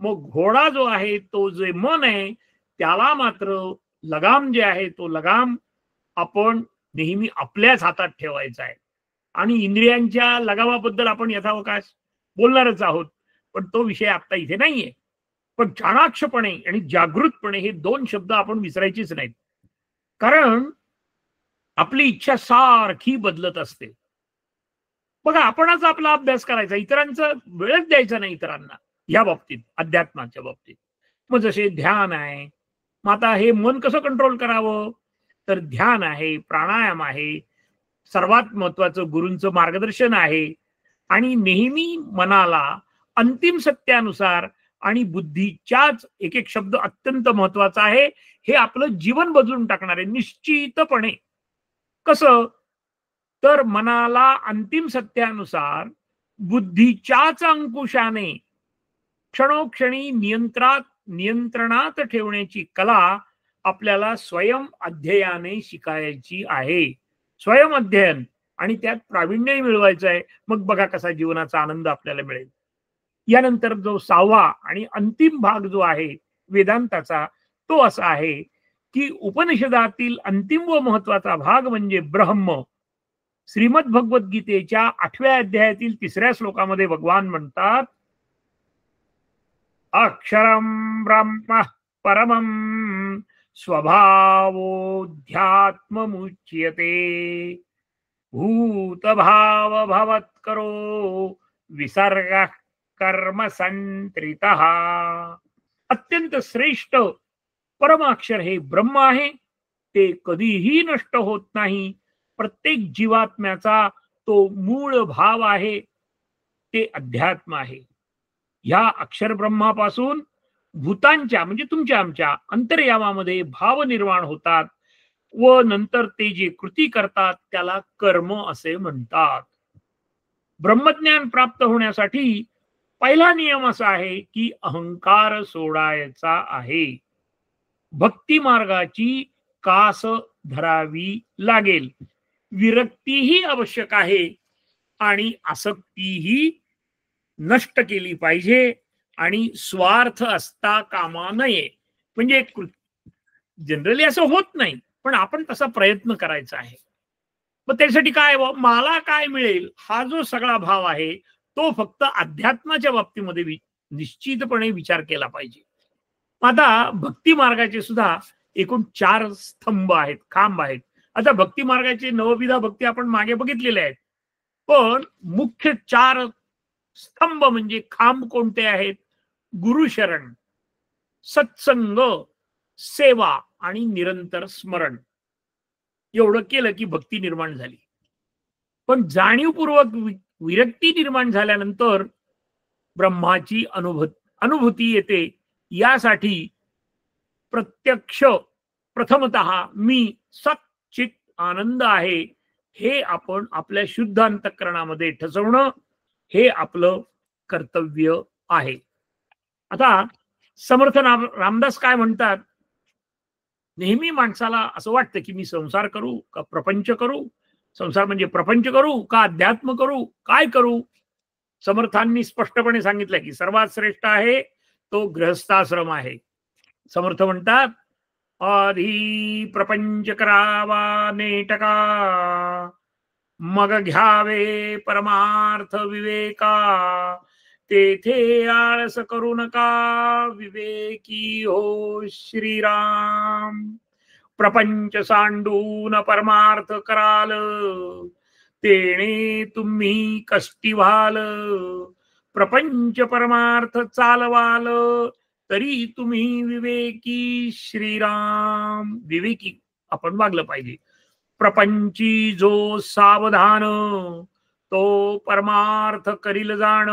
मग घोडा जो आहे तो जे मन आहे त्याला मात्र लगाम जे आहे तो लगाम आपण नेहमी आपल्याच हातात ठेवायचा आहे. आणि इंद्रियांच्या लगामाबद्दल आपण यथावकाश बोलणारच आहोत, पण तो विषय आता इथे नाहीये. पण चाणाक्षपणे आणि जागृतपणे हे 2 शब्द आपण विसरायचीच नाहीत. कारण आपली इच्छा सारखी बदलत असते. बघा, आपणच आपला अभ्यास करायचा, इतरांचा वेळच द्यायचा नाही इतरांना या बाबतीत, अध्यात्माच्या बाबतीत. मग जसे ध्यान आहे, मग आता हे मन कसं कंट्रोल करावं, तर ध्यान आहे, प्राणायाम आहे, सर्वात महत्वाचं गुरूंचं मार्गदर्शन आहे, आणि नेहमी मनाला अंतिम सत्यानुसार आणि बुद्धीच्याच, एक एक शब्द अत्यंत महत्वाचा आहे, हे आपलं जीवन बदलून टाकणार आहे निश्चितपणे. कसं, तर मनाला अंतिम सत्यानुसार बुद्धीच्याच अंकुशाने क्षणोक्षणी नियंत्रणात ठेवण्याची कला आपल्याला स्वयं अध्ययाने शिकायची आहे. स्वयं अध्ययन, आणि त्यात प्रावीण्यही मिळवायचं आहे. मग बघा कसा जीवनाचा आनंद आपल्याला मिळेल. यानंतर जो 6वा आणि अंतिम भाग जो आहे वेदांताचा, तो असा आहे की उपनिषदातील अंतिम व महत्वाचा भाग म्हणजे ब्रह्म. श्रीमद भगवद्गीतेच्या 8व्या अध्यायातील 3ऱ्या श्लोकामध्ये भगवान म्हणतात, अक्षरम ब्रह्म परमं स्वभावोऽध्यात्ममुच्यते भूतभाव भवत्करो विसर्ग कर्म संत्रितः. अत्यंत श्रेष्ठ परमाक्षर हे ब्रह्म आहे, ते कधीही नष्ट होत नाही. प्रत्येक जीवात्म्याचा तो मूळ भाव आहे, ते अध्यात्म आहे. या अक्षर ब्रह्मापासून भूतांच्या म्हणजे तुमच्या आमच्या अंतर्यामामध्ये भाव निर्माण होतात, व नंतर ते जे कृती करतात त्याला कर्म असे म्हणतात. ब्रह्मज्ञान प्राप्त होण्यासाठी पहिला नियम असा आहे की अहंकार सोडायचा आहे. भक्ती मार्गाची कास धरावी लागेल. विरक्तीही आवश्यक आहे, आणि आसक्तीही नष्ट केली पाहिजे, आणि स्वार्थ असता कामा नये. म्हणजे जनरली असं होत नाही, पण आपण तसा प्रयत्न करायचा आहे. मग त्यासाठी काय, मला काय मिळेल हा जो सगळा भाव आहे, तो फक्त अध्यात्माच्या बाबतीमध्ये निश्चितपणे विचार केला पाहिजे. आता भक्ती मार्गाचे सुद्धा एकूण 4 स्तंभ आहेत, खांब आहेत. आता भक्ती मार्गाचे नवविधा भक्ती आपण मागे बघितलेले आहेत, पण मुख्य 4 स्तंभ म्हणजे खांब कोणते आहेत? गुरुशरण, सत्संग, सेवा आणि निरंतर स्मरण. एवढं केलं की भक्ती निर्माण झाली. पण जाणीवपूर्वक विरक्ती निर्माण झाल्यानंतर ब्रह्माची अनुभूती येते. यासाठी प्रत्यक्ष प्रथमतः मी सच्चित आनंद आहे हे आपण आपल्या शुद्ध अंतःकरणामध्ये ठसवणं हे आपलं कर्तव्य आहे. आता समर्थ रामदास काय म्हणतात, नेहमी माणसाला असं वाटतं की मी संसार करू का प्रपंच करू, संसार म्हणजे प्रपंच करू का अध्यात्म करू, काय करू? समर्थांनी स्पष्टपणे सांगितलं की सर्वात श्रेष्ठ आहे तो गृहस्थाश्रम आहे. समर्थ म्हणतात, आधी प्रपंच करावा नेटका, मग घ्यावे परमार्थ विवेका, तेथे आळस करू नका विवेकी हो श्रीराम. प्रपंच सांडून परमार्थ कराल, तेणे तुम्ही कष्टी व्हाल. प्रपंच परमार्थ चालवाल, तरी तुम्ही विवेकी श्रीराम. विवेकी आपण वागलं पाहिजे. प्रपंची जो सावधान, तो परमार्थ करील जाण.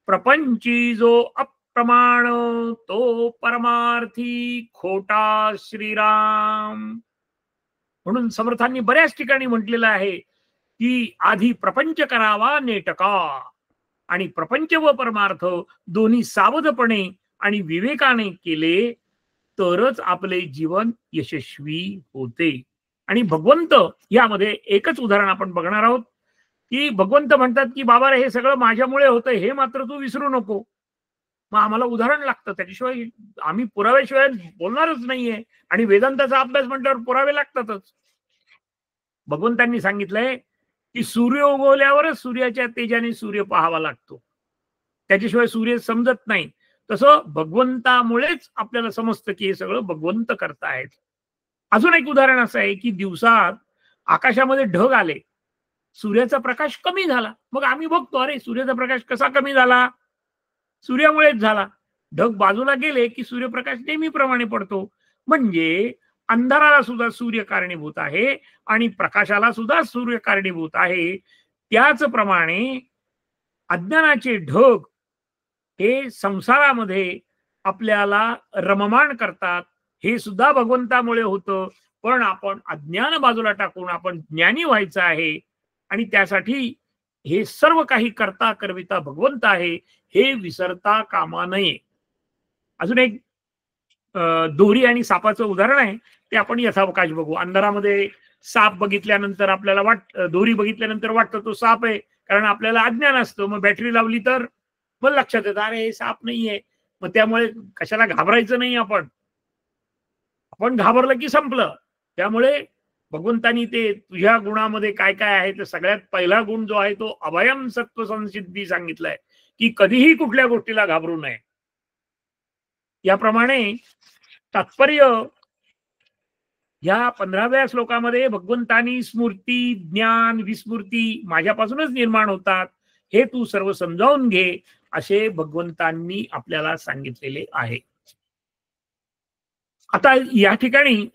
प्रपंची जो अप्रमाण, तो परमार्थी खोटा श्रीराम. म्हणून समर्थांनी बऱ्याच ठिकाणी म्हटलेलं आहे की आधी प्रपंच करावा नेटका, आणि प्रपंच व परमार्थ दोन्ही सावधपणे आणि विवेकाने केले तरच आपले जीवन यशस्वी होते. आणि भगवंत यामध्ये एकच उदाहरण आपण बघणार आहोत की भगवंत म्हणतात की बाबा रे, हे सगळं माझ्यामुळे होतं, हे मात्र तू विसरू नको. मग आम्हाला उदाहरण लागतं, त्याच्याशिवाय आम्ही पुराव्याशिवाय बोलणारच नाहीये. आणि वेदांताचा अभ्यास म्हटल्यावर पुरावे लागतातच. भगवंतांनी सांगितलंय की सूर्य उगवल्यावरच सूर्याच्या तेजाने सूर्य पाहावा लागतो, त्याच्याशिवाय सूर्य समजत नाही. तसं भगवंतामुळेच आपल्याला समजतं की हे सगळं भगवंत करतायत. अजून एक उदाहरण असं आहे की दिवसात आकाशामध्ये ढग आले सूर्याचा प्रकाश कमी झाला. मग आम्ही बघतो, अरे सूर्याचा प्रकाश कसा कमी झाला? सूर्यामुळेच झाला. ढग बाजूला गेले की सूर्यप्रकाश नेहमीप्रमाणे पडतो. म्हणजे अंधाराला सुद्धा सूर्य कारणीभूत आहे आणि प्रकाशाला सुद्धा सूर्य कारणीभूत आहे. त्याचप्रमाणे अज्ञानाचे ढग हे संसारामध्ये आपल्याला रममाण करतात. हे सुद्धा भगवंतामुळे होतं. पण आपण अज्ञान बाजूला टाकून आपण ज्ञानी व्हायचं आहे आणि त्यासाठी हे सर्व काही करता करविता भगवंत आहे, हे विसरता कामा नये. अजून एक दोरी आणि सापाचं उदाहरण आहे, ते आपण यथावकाश बघू. अंधारामध्ये साप बघितल्यानंतर आपल्याला दोरी बघितल्यानंतर वाटतं तो साप आहे, कारण आपल्याला अज्ञान असतं. मग बॅटरी लावली तर मग लक्षात येतं, अरे हे साप नाहीये. मग त्यामुळे कशाला घाबरायचं नाही. आपण घाबरलं की संपलं. त्यामुळे भगवंतानी ते तुझ्या गुणामध्ये काय काय आहे, तर सगळ्यात पहिला गुण जो आहे तो अभयम सत्व संसिद्धी सांगितलाय, की कधीही कुठल्या गोष्टीला घाबरू नये. याप्रमाणे तात्पर्य या 15व्या श्लोकामध्ये भगवंतानी स्मृती, ज्ञान, विस्मृती माझ्यापासूनच निर्माण होतात, हे तू सर्व समजावून घे, असे भगवंतांनी आपल्याला सांगितलेले आहे. आता या ठिकाणी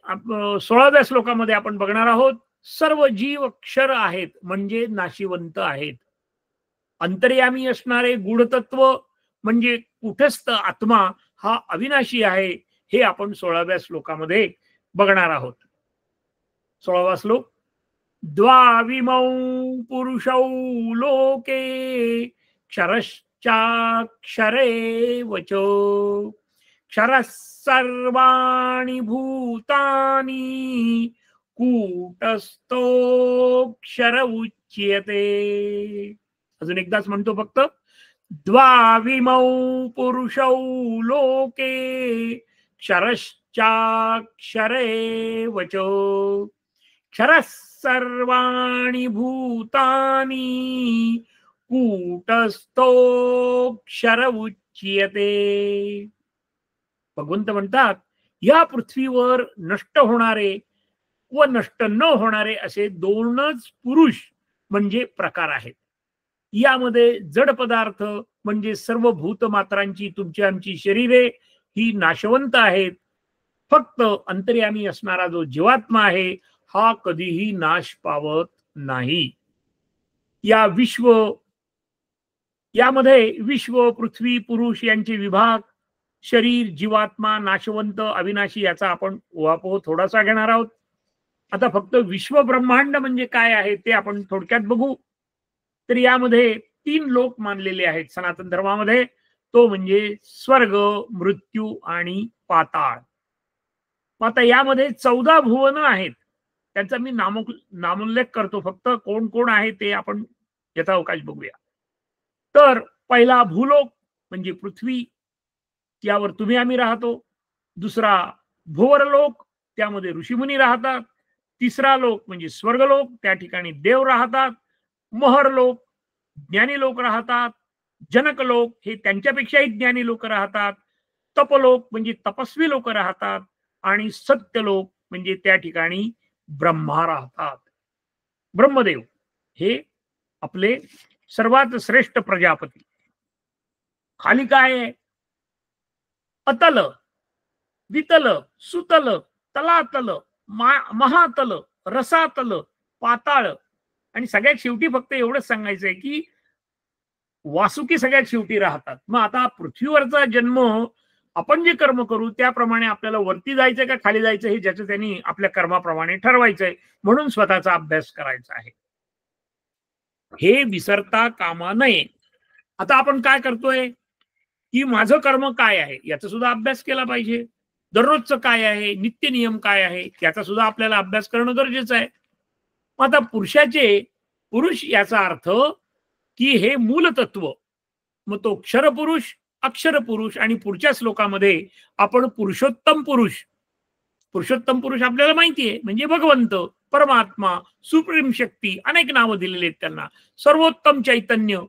16व्या श्लोकामध्ये आपण बघणार आहोत, सर्व जीव क्षर आहेत म्हणजे नाशिवंत आहेत. अंतर्यामी असणारे गूढतत्व म्हणजे कुठस्थ आत्मा हा अविनाशी आहे, हे आपण 16व्या श्लोकामध्ये बघणार आहोत. 16वा श्लोक, द्वाविमौ पुरुषौ लोके क्षरश्चाक्षरे वचो क्षरः सर्वाणि भूतानि कूटस्थोऽक्षर उच्यते. अजून एकदाच म्हणतो फक्त, द्वाविमौ पुरुषौ लोके क्षरश्चाक्षरे वचो क्षरः सर्वाणि भूतानि कूटस्थोऽक्षर उच्यते. भगवंत म्हणतात, या पृथ्वीवर नष्ट होणारे व नष्ट न होणारे असे दोनच पुरुष म्हणजे प्रकार आहेत. यामध्ये जड पदार्थ म्हणजे सर्व भूतमात्रांची तुमची आमची शरीरे ही नाशवंत आहेत. फक्त अंतर्यामी असणारा जो जीवात्मा आहे हा कधीही नाश पावत नाही. यामध्ये विश्व, पृथ्वी, पुरुष यांचे विभाग, शरीर, जीवात्मा, नाशवंत, अविनाशी याचा आपण उहापोह थोडासा घेणार आहोत. आता फक्त विश्व ब्रह्मांड म्हणजे काय आहे ते आपण थोडक्यात बघू. तर यामध्ये 3 लोक मानलेले आहेत सनातन धर्मामध्ये, तो म्हणजे स्वर्ग, मृत्यू आणि पाताळ. आता यामध्ये 14 भुवन आहेत. त्यांचा मी नामोल्लेख करतो, फक्त कोण कोण आहे ते आपण यथावकाश बघूया. तर पहिला भूलोक म्हणजे पृथ्वी, यावर तुम्ही आम्ही राहतो. दुसरा भुवरलोक, त्यामध्ये ऋषीमुनी राहतात. तिसरा लोक म्हणजे स्वर्गलोक, त्या ठिकाणी देव राहतात. महरलोक, ज्ञानी लोक राहतात. जनकलोक, हे त्यांच्यापेक्षाही ज्ञानी लोक राहतात. तपलोक म्हणजे तपस्वी लोक राहतात. आणि सत्यलोक म्हणजे त्या ठिकाणी ब्रह्मा राहतात. ब्रह्मदेव हे आपले सर्वात श्रेष्ठ प्रजापती. खाली काय आहे? अतल, वितल, सुतल, तलातल, महातल, रसातल, पाताळ. आणि सगळ्यात शेवटी फक्त एवढंच सांगायचंय की वासुकी सगळ्यात शेवटी राहतात. मग आता पृथ्वीवरचा जन्म आपण जे कर्म करू त्याप्रमाणे आपल्याला वरती जायचंय का खाली जायचं हे ज्याचं त्यांनी आपल्या कर्माप्रमाणे ठरवायचंय. म्हणून स्वतःचा अभ्यास करायचा आहे, हे विसरता कामा नये. आता आपण काय करतोय की माझं कर्म काय आहे याचा सुद्धा अभ्यास केला पाहिजे. दररोजचं काय आहे, नित्य नियम काय आहे याचा सुद्धा आपल्याला अभ्यास करणं गरजेचं आहे. आता पुरुष याचा अर्थ की हे मूल तत्व, मग तो क्षर पुरुष, अक्षर पुरुष आणि पुढच्या श्लोकामध्ये आपण पुरुषोत्तम पुरुष आपल्याला माहिती आहे म्हणजे भगवंत, परमात्मा, सुप्रीम शक्ती, अनेक नावं दिलेली आहेत त्यांना. सर्वोत्तम चैतन्य.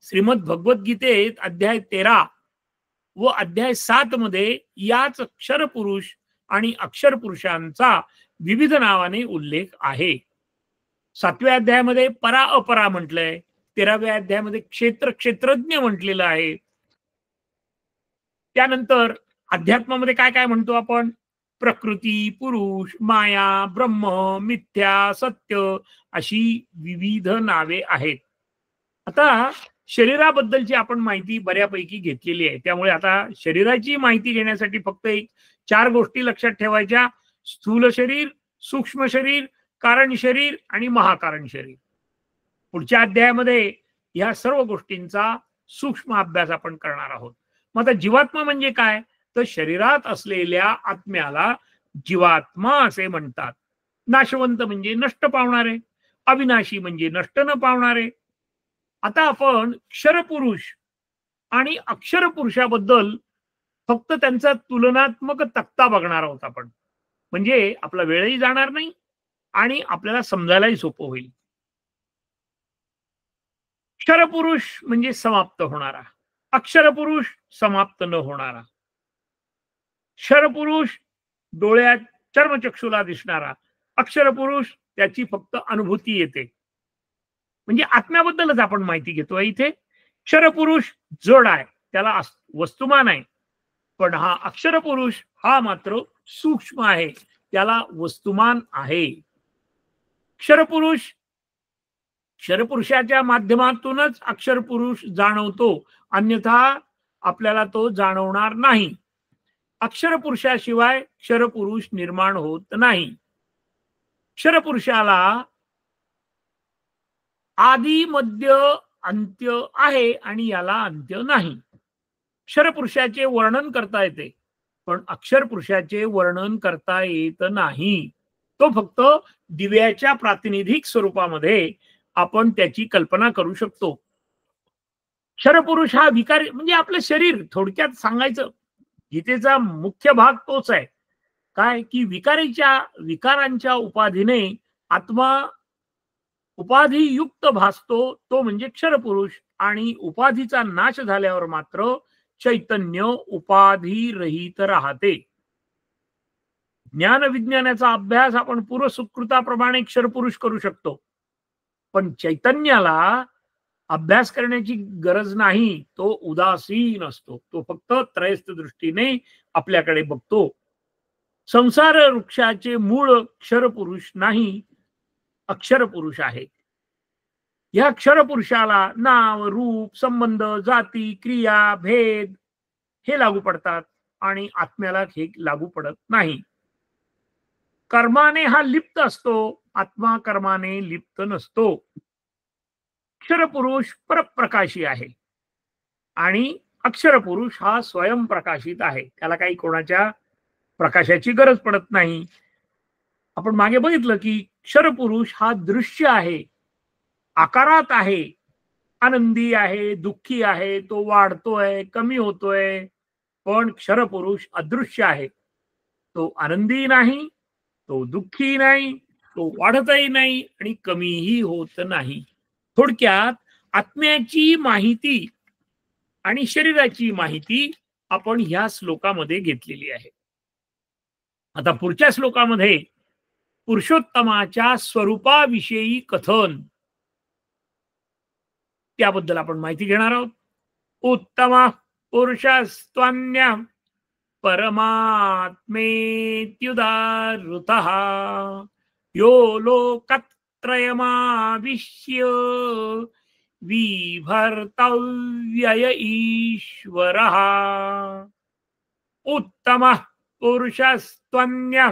श्रीमद भगवद्गीतेत अध्याय 13 व अध्याय 7 मध्ये याच क्षर पुरुष आणि अक्षर पुरुषांचा विविध नावाने उल्लेख आहे. 7व्या अध्यायामध्ये परा अपरा म्हटलंय, 13व्या अध्यायामध्ये क्षेत्र क्षेत्रज्ञ म्हटलेलं आहे. त्यानंतर अध्यात्मामध्ये काय काय म्हणतो आपण? प्रकृती, पुरुष, माया, ब्रह्म, मिथ्या, सत्य अशी विविध नावे आहेत. आता शरीराबद्दलची आपण माहिती बऱ्यापैकी घेतलेली आहे, त्यामुळे आता शरीराची माहिती घेण्यासाठी फक्त एक 4 गोष्टी लक्षात ठेवायच्या: स्थूल शरीर, सूक्ष्म शरीर, कारण शरीर आणि महाकारण शरीर. पुढच्या अध्यायामध्ये या सर्व गोष्टींचा सूक्ष्म अभ्यास आपण करणार आहोत. मग आता जीवात्मा म्हणजे काय? तर शरीरात असलेल्या आत्म्याला जीवात्मा असे म्हणतात. नाशवंत म्हणजे नष्ट पावणारे, अविनाशी म्हणजे नष्ट न पावणारे. आता आपण क्षरपुरुष आणि अक्षर पुरुषाबद्दल फक्त त्यांचा तुलनात्मक तक्ता बघणार आहोत आपण, म्हणजे आपला वेळही जाणार नाही आणि आपल्याला समजायलाही सोपं होईल. क्षरपुरुष म्हणजे समाप्त होणारा, अक्षरपुरुष समाप्त न होणारा. क्षरपुरुष डोळ्यात चर्मचक्षुला दिसणारा, अक्षरपुरुष त्याची फक्त अनुभूती येते. म्हणजे आत्म्याबद्दलच आपण माहिती घेतोय इथे. क्षरपुरुष जड आहे, त्याला वस्तुमान आहे, पण हा अक्षरपुरुष हा मात्र सूक्ष्म आहे, त्याला वस्तुमान आहे. क्षरपुरुष क्षरपुरुषाच्या माध्यमातूनच अक्षरपुरुष जाणवतो, अन्यथा आपल्याला तो जाणवणार नाही. अक्षरपुरुषाशिवाय क्षरपुरुष निर्माण होत नाही. क्षरपुरुषाला आदि मध्य अंत्य आहे आणि याला अंत्य नाही. क्षरपुरुषाचे वर्णन करता येते, पण अक्षरपुरुषाचे वर्णन करता येत नाही. तो फक्त दिव्याच्या प्रातिनिधिक स्वरूपामध्ये आपण त्याची कल्पना करू शकतो. क्षरपुरुष हा विकारी म्हणजे आपलं शरीर. थोडक्यात सांगायचं, गीतेचा मुख्य भाग तोच आहे. काय की विकारांच्या उपाधीने आत्मा उपाधियुक्त भासतो, तो म्हणजे क्षरपुरुष. आणि उपाधीचा नाश झाल्यावर मात्र चैतन्य उपाधी रहित राहते. ज्ञान विज्ञानाचा अभ्यास आपण पूर्वसुकृताप्रमाणे क्षरपुरुष करू शकतो, पण चैतन्याला अभ्यास करण्याची गरज नाही. तो उदासीन असतो, तो फक्त त्रयस्थ दृष्टीने आपल्याकडे बघतो. संसार वृक्षाचे मूळ क्षरपुरुष नाही, अक्षरपुरुष आहे. या क्षरपुरुषाला नाव, रूप, संबंध, जाती, क्रिया, भेद हे लागू पडतात आणि आत्म्याला हे लागू पडत नाही. कर्माने हा लिप्त असतो, आत्मा कर्माने लिप्त नसतो. क्षरपुरुष परप्रकाशी आहे आणि अक्षरपुरुष हा स्वयंप्रकाशित आहे, त्याला काही कोणाच्या प्रकाशाची गरज पडत नाही. आपण मागे बघितलं की क्षरपुरुष हा दृश्य आहे, आकारात आहे, आनंदी आहे, दुःखी आहे, तो वाढतोय, कमी होतोय. पण क्षरपुरुष अदृश्य आहे, तो आनंदी नाही, तो दुःखी नाही, तो वाढतही नाही आणि कमीही होत नाही. थोडक्यात आत्म्याची माहिती आणि शरीराची माहिती आपण ह्या श्लोकामध्ये घेतलेली आहे. आता पुढच्या श्लोकामध्ये पुरुषोत्तमाच्या स्वरूपाविषयी कथन, त्याबद्दल आपण माहिती घेणार आहोत. उत्तम पुरुषस्त्वन्य परमात्मेत्युदाहृतः यो लोकत्रयमाविश्य विभर्तव्यय ईश्वरः. उत्तम पुरुषस्त्वन्य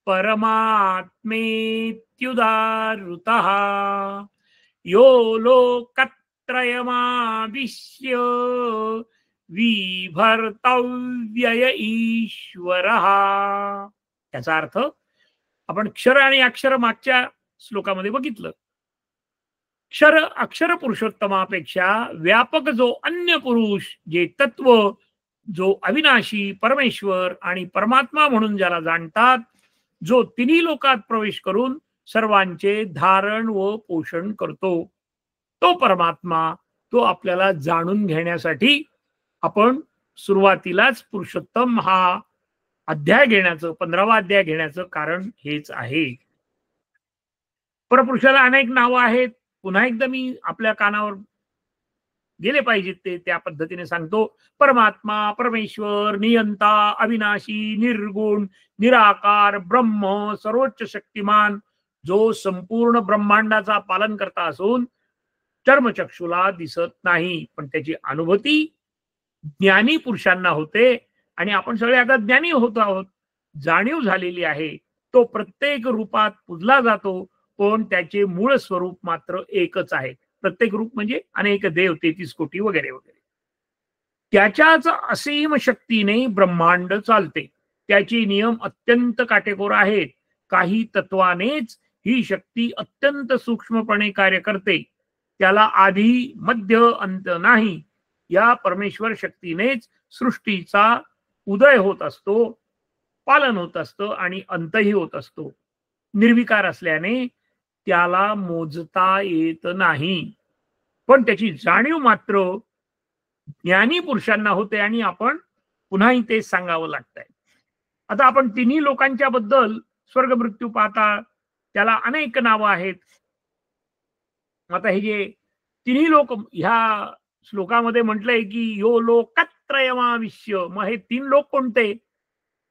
परमात्मेत्युदाहृतः यो लोकत्रयमाविश्य विभर्तव्यय ईश्वरः. याचा अर्थ आपण क्षर आणि अक्षर मागच्या श्लोकामध्ये बघितलं. क्षर अक्षर पुरुषोत्तमापेक्षा व्यापक जो अन्य पुरुष, जे तत्व, जो अविनाशी परमेश्वर आणि परमात्मा म्हणून ज्याला जाणतात, जो तिन्ही लोकात प्रवेश करून सर्वांचे धारण व पोषण करतो, तो परमात्मा, तो आपल्याला जाणून घेण्यासाठी आपण सुरुवातीलाच पुरुषोत्तम हा अध्याय घेण्याचं, 15वा अध्याय घेण्याचं कारण हेच आहे. परपुरुषाला अनेक नावं आहेत. पुन्हा एकदा मी आपल्या कानावर गेले पाहिजेत ते त्या पद्धतीने सांगतो. परमात्मा, परमेश्वर, नियंता, अविनाशी, निर्गुण, निराकार, ब्रह्म, सर्वोच्च शक्तिमान, जो संपूर्ण ब्रह्मांडाचा पालन करता असून चर्मचक्षुला दिसत नाही, पण त्याची अनुभूती ज्ञानी पुरुषांना होते. आणि आपण सगळे आता ज्ञानी होत आहोत, जाणीव झालेली आहे. तो प्रत्येक रूपात पूजला जातो, पण त्याचे मूळ स्वरूप मात्र एकच आहे. प्रत्येक रूप म्हणजे अनेक देव, 33 कोटी वगैरे वगैरे. त्याच्याच असीम शक्तीने ब्रह्मांड चालते. त्याचे नियम अत्यंत काटेकोर आहेत. काही तत्वानेच ही शक्ती अत्यंत सूक्ष्मपणे कार्य करते. त्याला आधी मध्य अंत नाही. या परमेश्वर शक्तीनेच सृष्टीचा उदय होत असतो, पालन होत असतं आणि अंतही होत असतो. निर्विकार असल्याने त्याला मोजता येत नाही, पण त्याची जाणीव मात्र ज्ञानी पुरुषांना होते. आणि आपण पुन्हाही तेच सांगावं लागतंय. आता आपण तिन्ही लोकांच्या बद्दल, स्वर्ग, मृत्यू, पाताळ, त्याला अनेक नावं आहेत. आता हे जे तिन्ही लोक ह्या श्लोकामध्ये म्हटलंय की यो लोकत्रयमाविश्य, मग हे 3 लोक कोणते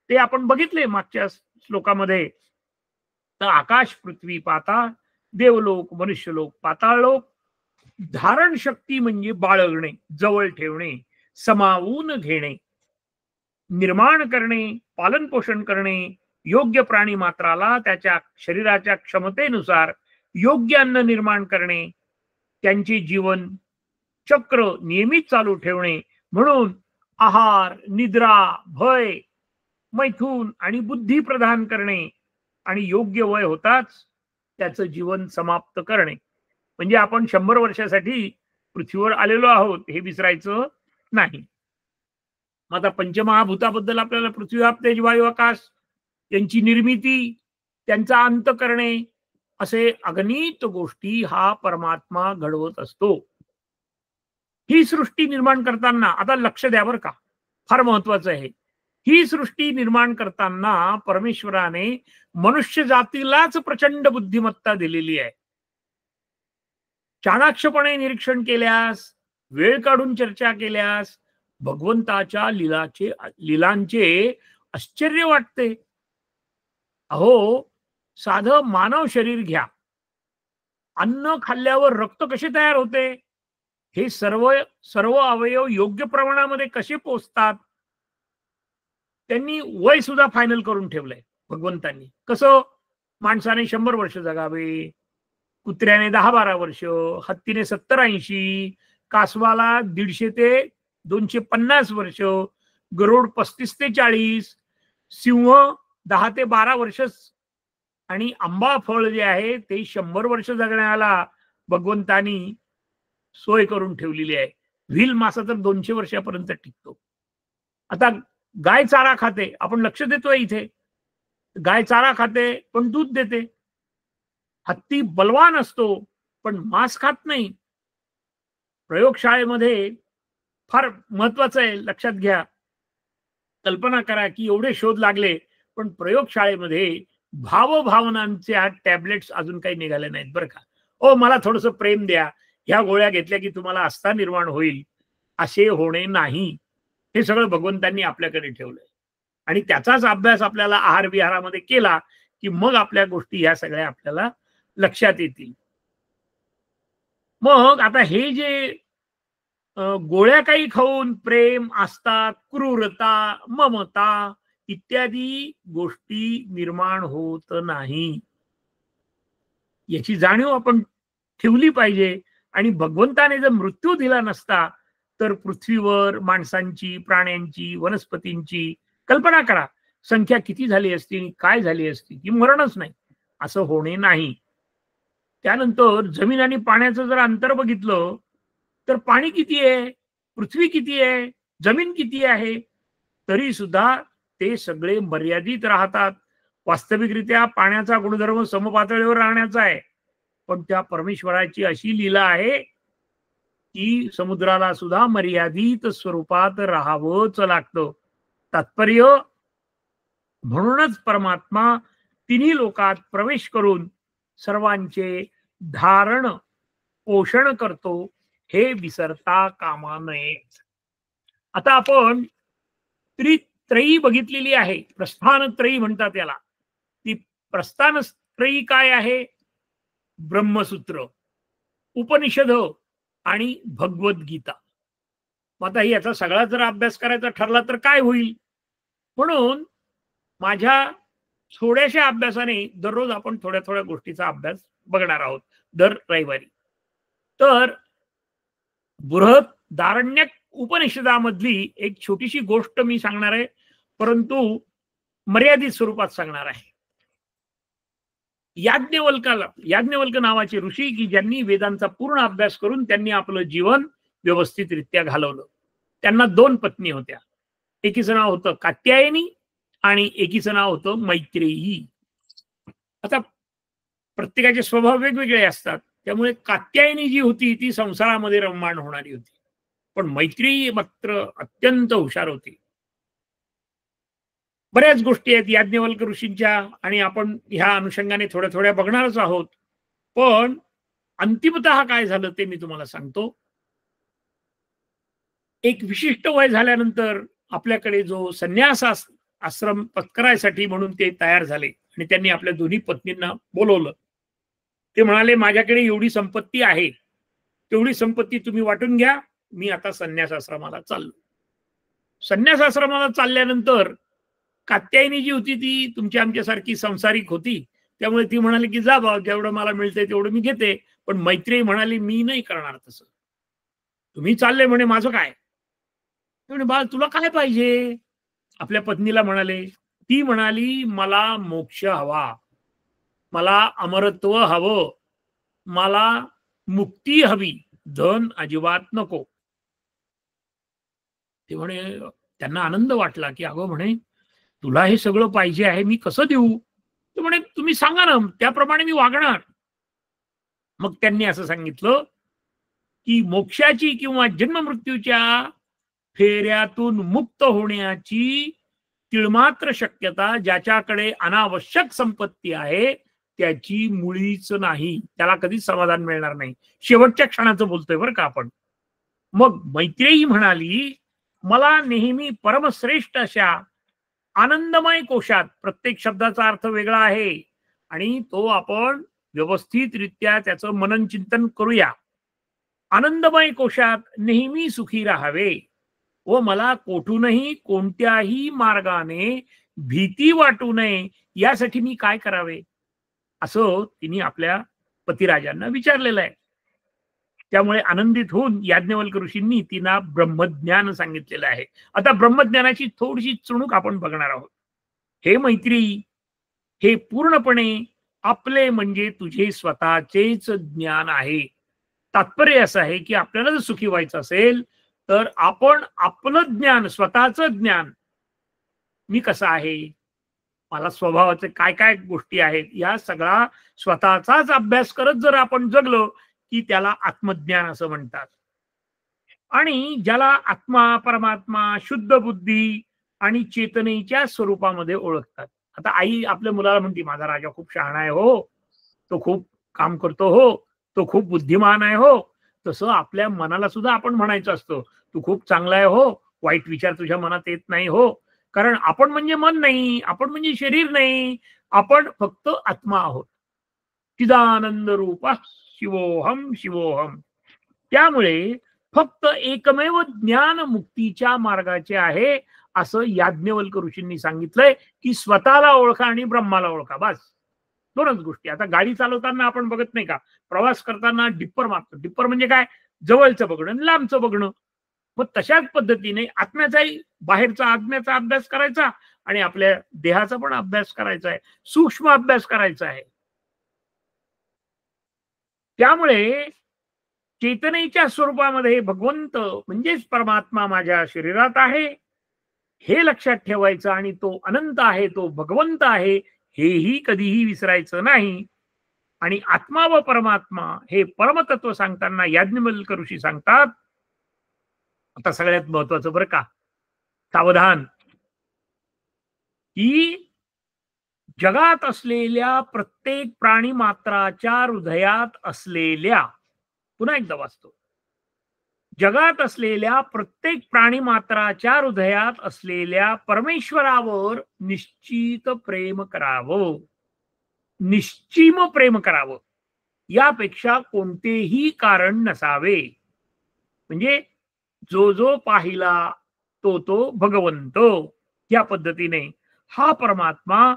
ते आपण बघितले मागच्या श्लोकामध्ये. तर आकाश, पृथ्वी, पाताळ, देवलोक, मनुष्यलोक, पाताळलोक. धारण शक्ती म्हणजे बाळगणे, जवळ ठेवणे, समावून घेणे, निर्माण करणे, पालन पोषण करणे, योग्य प्राणी मात्राला त्याच्या शरीराच्या क्षमतेनुसार योग्य अन्न निर्माण करणे, त्यांचे जीवन चक्र नियमित चालू ठेवणे. म्हणून आहार, निद्रा, भय, मैथून आणि बुद्धी प्रदान करणे आणि योग्य वय होताच त्याचं जीवन समाप्त करणे. म्हणजे आपण 100 वर्षासाठी पृथ्वीवर आलेलो आहोत हे विसरायचं नाही. आता पंचमहाभूताबद्दल आपल्याला पृथ्वी, आप, तेज, वायू, आकाश यांची निर्मिती, त्यांचा अंत करणे, असे अगणित गोष्टी हा परमात्मा घडवत असतो. ही सृष्टी निर्माण करताना आता लक्ष द्या बरं का, फार महत्वाचं आहे. ही सृष्टी निर्माण करताना परमेश्वराने मनुष्य जातीलाच प्रचंड बुद्धिमत्ता दिलेली आहे. चाणाक्षपणे निरीक्षण केल्यास, वेळ काढून चर्चा केल्यास भगवंताच्या लीलांचे आश्चर्य वाटते. अहो, साधं मानव शरीर घ्या. अन्न खाल्ल्यावर रक्त कसे तयार होते, हे सर्व सर्व अवयव योग्य प्रमाणामध्ये कसे पोचतात, त्यांनी वय सुद्धा फायनल करून ठेवलंय भगवंतांनी. कसं, माणसाने 100 वर्ष जगावे, कुत्र्याने 10-12 वर्ष, हत्तीने 70-80, कासवाला 150 ते 250 वर्ष, गरुड 35 ते 40, सिंह 10 ते 12 वर्ष, आणि आंबा फळ जे आहे ते 100 वर्ष जगण्याला भगवंतानी सोय करून ठेवलेली आहे. व्हील मासा तर 200 वर्षापर्यंत टिकतो. आता गाय चारा खाते, आपण लक्ष देतोय इथे. गाय चारा खाते पण दूध देते. हत्ती बलवान असतो पण मांस खात नाही. प्रयोगशाळेमध्ये फार महत्वाचं आहे, लक्षात घ्या. कल्पना करा की एवढे शोध लागले, पण प्रयोगशाळेमध्ये भावभावनांच्या टॅबलेट्स अजून काही निघाले नाहीत बरं का. ओ, मला थोडंसं प्रेम द्या, ह्या गोळ्या घेतल्या की तुम्हाला आस्था निर्माण होईल, असे होणे नाही. हे सगळं भगवंतांनी आपल्याकडे ठेवलंय. आणि त्याचाच अभ्यास आपल्याला आहार विहारामध्ये केला की मग आपल्या गोष्टी ह्या सगळ्या आपल्याला लक्षात येतील. मग आता हे जे गोळ्या काही खाऊन प्रेम, आस्था, क्रूरता, ममता इत्यादी गोष्टी निर्माण होत नाही, याची जाणीव आपण ठेवली पाहिजे. आणि भगवंताने जर मृत्यू दिला नसता तर पृथ्वीवर माणसांची, प्राण्यांची, वनस्पतींची कल्पना करा, संख्या किती झाली असती, काय झाली असती, की मरणच नाही. असं होणे नाही. त्यानंतर जमीन आणि पाण्याचं जर अंतर बघितलं तर पाणी किती आहे, पृथ्वी किती आहे, जमीन किती आहे, तरी सुद्धा ते सगळे मर्यादित राहतात. वास्तविकरित्या पाण्याचा गुणधर्म समपातळीवर राहण्याचा आहे, पण त्या परमेश्वराची अशी लीला आहे की समुद्राला सुद्धा मर्यादित स्वरूपात राहावंच लागतं. तात्पर्य, म्हणूनच परमात्मा तिन्ही लोकात प्रवेश करून सर्वांचे धारण पोषण करतो हे विसरता कामा नये. आता आपण त्रयी बघितलेली आहे. प्रस्थान त्रयी म्हणतात याला. ती प्रस्थान त्रयी काय आहे? ब्रह्मसूत्र, उपनिषद आणि भगवद्गीता. आता याचा सगळा जर अभ्यास करायचा ठरला तर काय होईल? म्हणून माझ्या थोड्याशा अभ्यासाने दररोज आपण थोड्या थोड्या गोष्टीचा अभ्यास बघणार आहोत दर रविवारी. तर बृहदारण्यक उपनिषदामधली एक छोटीशी गोष्ट मी सांगणार आहे, परंतु मर्यादित स्वरूपात सांगणार आहे. याज्ञवल्क नावाचे ऋषी की ज्यांनी वेदांचा पूर्ण अभ्यास करून त्यांनी आपलं जीवन व्यवस्थितरित्या घालवलं. त्यांना 2 पत्नी होत्या. एकीचं नाव होतं कात्यायनी आणि एकीचं नाव होतं मैत्रेयी. आता प्रत्येकाचे स्वभाव वेगवेगळे असतात, त्यामुळे कात्यायनी जी होती ती संसारामध्ये रममाण होणारी होती, पण मैत्रेयी मात्र अत्यंत हुशार होती. बऱ्याच गोष्टी आहेत याज्ञवल्क ऋषींच्या आणि आपण ह्या अनुषंगाने थोड्या थोड्या बघणारच आहोत. पण अंतिमतः काय झालं ते मी तुम्हाला सांगतो. एक विशिष्ट वय झाल्यानंतर आपल्याकडे जो संन्यास आश्रम पत्करायसाठी म्हणून ते तयार झाले आणि त्यांनी आपल्या दोन्ही पत्नींना बोलवलं. ते म्हणाले, माझ्याकडे एवढी संपत्ती आहे, तेवढी संपत्ती तुम्ही वाटून घ्या, मी आता संन्यास आश्रमाला चाललो. संन्यास आश्रमाला चालल्यानंतर कात्यायनी जी होती ती तुमच्या आमच्यासारखी संसारिक होती, त्यामुळे ती म्हणाली की जा बाबा, जेवढं मला मिळतंय तेवढं मी घेते. पण मैत्रेयी म्हणाली, मी नाही करणार तसं, तुम्ही चालले म्हणे, माझं काय? म्हणे, बाळ तुला काय पाहिजे? आपल्या पत्नीला म्हणाले. ती म्हणाली, मला मोक्ष हवा, मला अमरत्व हवं, मला मुक्ती हवी, धन अजिबात नको. ते म्हणे, त्यांना आनंद वाटला की अगं म्हणे तुला हे सगळं पाहिजे आहे, मी कसं देऊ? ते म्हणे, तुम्ही सांगा ना, त्याप्रमाणे मी वागणार. मग त्यांनी असं सांगितलं की मोक्षाची किंवा जन्म मृत्यूच्या फेऱ्यातून मुक्त होण्याची तिळमात्र शक्यता ज्याच्याकडे अनावश्यक संपत्ती आहे त्याची मुळीच नाही, त्याला कधीच समाधान मिळणार नाही. शेवटच्या क्षणाचं बोलतोय बरं का आपण. मग मैत्रेयी म्हणाली, मला नेहमी परमश्रेष्ठ अशा आनंदमय कोशात, प्रत्येक शब्दाचा अर्थ वेगळा आहे आणि तो आपण व्यवस्थितरित्या त्याचं मनन चिंतन करूया. आनंदमय कोशात नेहमी सुखी राहावे व मला कोठूनही कोणत्याही मार्गाने भीती वाटू नये, यासाठी मी काय करावे, असं तिने आपल्या पतिराजांना विचारलेलं आहे. त्यामुळे आनंदित होऊन याज्ञवल्क ऋषींनी तिला ब्रह्मज्ञान सांगितलेलं आहे. आता ब्रह्मज्ञानाची थोडीशी चुणूक आपण बघणार आहोत. हे मैत्री, हे पूर्णपणे आपले म्हणजे तुझे स्वतःचेच ज्ञान आहे. तात्पर्य असं आहे की आपल्याला जर सुखी व्हायचं असेल तर आपण आपलं ज्ञान, स्वतःचं ज्ञान, मी कसा आहे, मला स्वभावाचे काय काय गोष्टी आहेत, या सगळा स्वतःचाच अभ्यास करत जर आपण जगलो की त्याला आत्मज्ञान असं म्हणतात. आणि ज्याला आत्मा, परमात्मा, शुद्ध बुद्धी आणि चेतनेच्या स्वरूपामध्ये ओळखतात. आता आई आपल्या मुलाला म्हणते, माझा राजा खूप शहाणा आहे हो, तो खूप काम करतो हो, तो खूप बुद्धिमान आहे हो. तसं आपल्या मनाला सुद्धा आपण म्हणायचं असतं, तू खूप चांगला आहे हो, वाईट विचार तुझ्या मनात येत नाही हो. कारण आपण म्हणजे मन नाही, आपण म्हणजे शरीर नाही, आपण फक्त आत्मा आहोत. चिदानंद रूप शिवोहम शिवोहम. त्यामुळे फक्त एकमेव ज्ञान मुक्तीच्या मार्गाचे आहे असं याज्ञवल्क ऋषींनी सांगितलंय की स्वतःला ओळखा आणि ब्रह्माला ओळखा, बस. दोनच गोष्टी. आता गाडी चालवताना आपण बघत नाही का, प्रवास करताना डिप्पर मारतो. डिप्पर म्हणजे काय, जवळचं बघणं, लांबचं बघणं. मग तशाच पद्धतीने आत्म्याचाही, बाहेरचा आत्म्याचा अभ्यास करायचा आणि आपल्या देहाचा पण अभ्यास करायचा आहे, सूक्ष्म अभ्यास करायचा आहे. त्यामुळे चेतनेच्या स्वरूपामध्ये भगवंत म्हणजेच परमात्मा माझ्या शरीरात आहे हे लक्षात ठेवायचं आणि तो अनंत आहे, तो भगवंत आहे हेही कधीही विसरायचं नाही. आणि आत्मा व परमात्मा हे परमतत्व सांगताना याज्ञवल्क ऋषी सांगतात, आता सगळ्यात महत्वाचं बरं का, सावधान, की जगात असलेल्या प्रत्येक प्राणी मात्राच्या हृदयात असलेल्या, पुन्हा एकदा वाचतो, जगात असलेल्या प्रत्येक प्राणी मात्राच्या हृदयात असलेल्या परमेश्वरावर निश्चित प्रेम करावं, निश्चिम प्रेम करावं, यापेक्षा कोणतेही कारण नसावे. म्हणजे जो जो पाहिला तो तो भगवंत, या पद्धतीने हा परमात्मा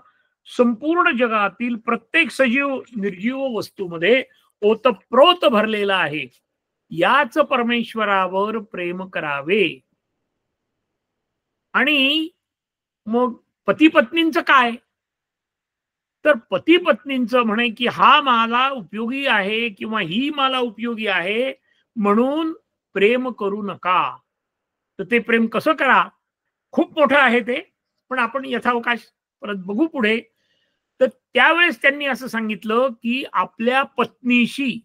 संपूर्ण जगातील प्रत्येक सजीव निर्जीव वस्तूमध्ये ओतप्रोत भरलेला आहे. याच परमेश्वरावर प्रेम करावे. आणि मग पती पत्नींचं काय? तर पती पत्नींचं म्हणे की हा मला उपयोगी आहे किंवा ही मला उपयोगी आहे म्हणून प्रेम करू नका. तर ते प्रेम कसं करा? खूप मोठं आहे ते, पण आपण यथावकाश परत बघू पुढे. तर त्यावेळेस त्यांनी असं सांगितलं की आपल्या पत्नीशी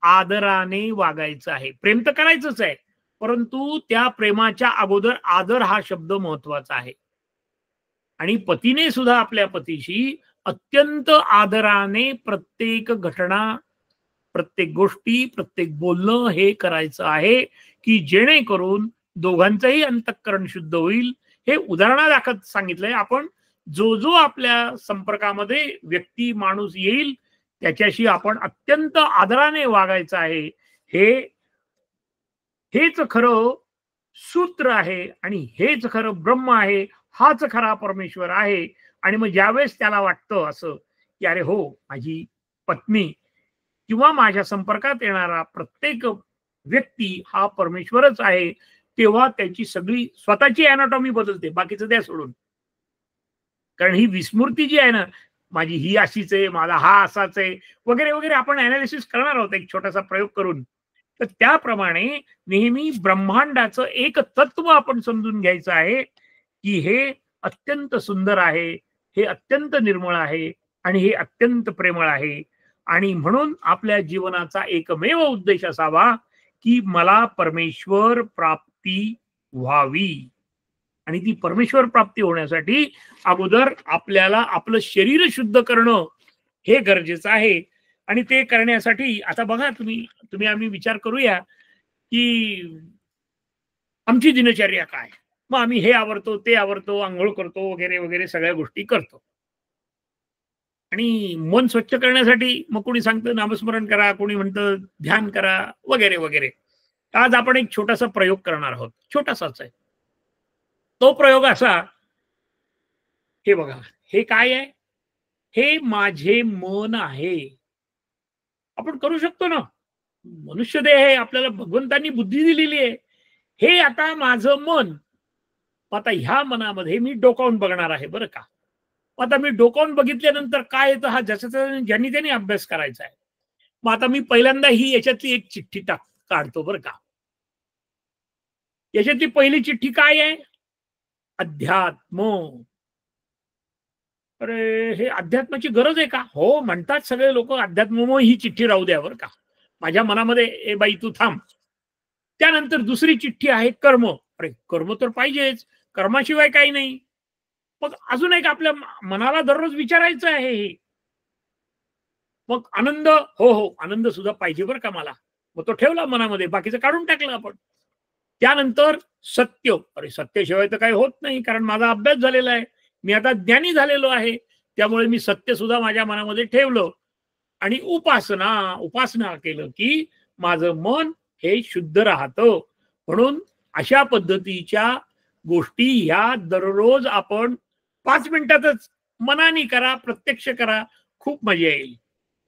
आदराने वागायचं आहे. प्रेम तर करायचंच आहे, परंतु त्या प्रेमाच्या अगोदर आदर हा शब्द महत्वाचा आहे. आणि पतीने सुद्धा आपल्या पतीशी अत्यंत आदराने प्रत्येक घटना, प्रत्येक गोष्टी, प्रत्येक बोलणं हे करायचं आहे की जेणेकरून दोघांचंही अंतःकरण शुद्ध होईल. हे उदाहरणादाखल सांगितलंय. आपण जो जो आपल्या संपर्कामध्ये व्यक्ती माणूस येईल त्याच्याशी आपण अत्यंत आदराने वागायचं आहे. हे हेच खरं सूत्र आहे आणि हेच खरं ब्रह्म आहे. हाच खरा परमेश्वर आहे. आणि मग ज्यावेळेस त्याला वाटतं असं की अरे हो, माझी पत्नी किंवा माझ्या संपर्कात येणारा प्रत्येक व्यक्ती हा परमेश्वरच आहे, तेव्हा त्याची सगळी स्वतःची अॅनाटॉमी बदलते, बाकीचं द्या सोडून. कारण ही विस्मृती जी आहे ना, माझी ही अशीच आहे, माझा हा असाच आहे, वगैरे वगैरे, आपण अनालिसिस करणार आहोत एक छोटासा प्रयोग करून. तर त्याप्रमाणे नेहमी ब्रह्मांडाचं एक तत्व आपण समजून घ्यायचं आहे की हे अत्यंत सुंदर आहे, हे अत्यंत निर्मळ आहे आणि हे अत्यंत प्रेमळ आहे. आणि म्हणून आपल्या जीवनाचा एकमेव उद्देश असावा की मला परमेश्वर प्राप्ती व्हावी. आणि ती परमेश्वर प्राप्ती होण्यासाठी अगोदर आपल्याला आपलं शरीर शुद्ध करणं हे गरजेचं आहे. आणि ते करण्यासाठी आता बघा, तुम्ही तुम्ही आम्ही विचार करूया की आमची दिनचर्या काय. मग आम्ही हे आवरतो, ते आवरतो, अंघोळ करतो, वगैरे वगैरे सगळ्या गोष्टी करतो. आणि मन स्वच्छ करण्यासाठी मग कोणी सांगतं नामस्मरण करा, कोणी म्हणतं ध्यान करा, वगैरे वगैरे. आज आपण एक छोटासा प्रयोग करणार आहोत, छोटासाच आहे. तो प्रयोग असा, हे बघा, हे काय आहे? हे माझे मन आहे. आपण करू शकतो ना, मनुष्य देह आहे, आपल्याला भगवंतांनी बुद्धी दिलेली आहे. हे आता माझं मन. आता ह्या मनामध्ये मी डोकावून बघणार आहे बरं का. आता मी डोकावून बघितल्यानंतर काय येतं हा ज्याचा ज्यांनी त्यांनी अभ्यास करायचा आहे. मग आता मी पहिल्यांदा ही याच्यातली एक चिठ्ठी काढतो बरं का. याच्यातली पहिली चिठ्ठी काय आहे? अध्यात्म. अरे, हे अध्यात्माची गरज आहे का? हो म्हणतात सगळे लोक, अध्यात्म ही चिठ्ठी राहू द्या बरं का. माझ्या मनामध्ये ए बाई तू थांब. त्यानंतर दुसरी चिठ्ठी आहे कर्म. अरे, कर्म तर पाहिजेच, कर्माशिवाय काही नाही. मग अजून एक आपल्या मनाला दररोज विचारायचं आहे हे. मग आनंद, हो हो, आनंद सुद्धा पाहिजे बरं का मला. मग तो ठेवला मनामध्ये, बाकीचं काढून टाकलं आपण. त्यानंतर सत्य. अरे, सत्याशिवाय तर काही होत नाही, कारण माझा अभ्यास झालेला आहे, मी आता ज्ञानी झालेलो आहे, त्यामुळे मी सत्य सुद्धा माझ्या मनामध्ये ठेवलं. आणि उपासना, उपासना केलं की माझं मन हे शुद्ध राहतं. म्हणून अशा पद्धतीच्या गोष्टी ह्या दररोज आपण 5 मिनिटातच मनाने करा, प्रत्यक्ष करा, खूप मजा येईल.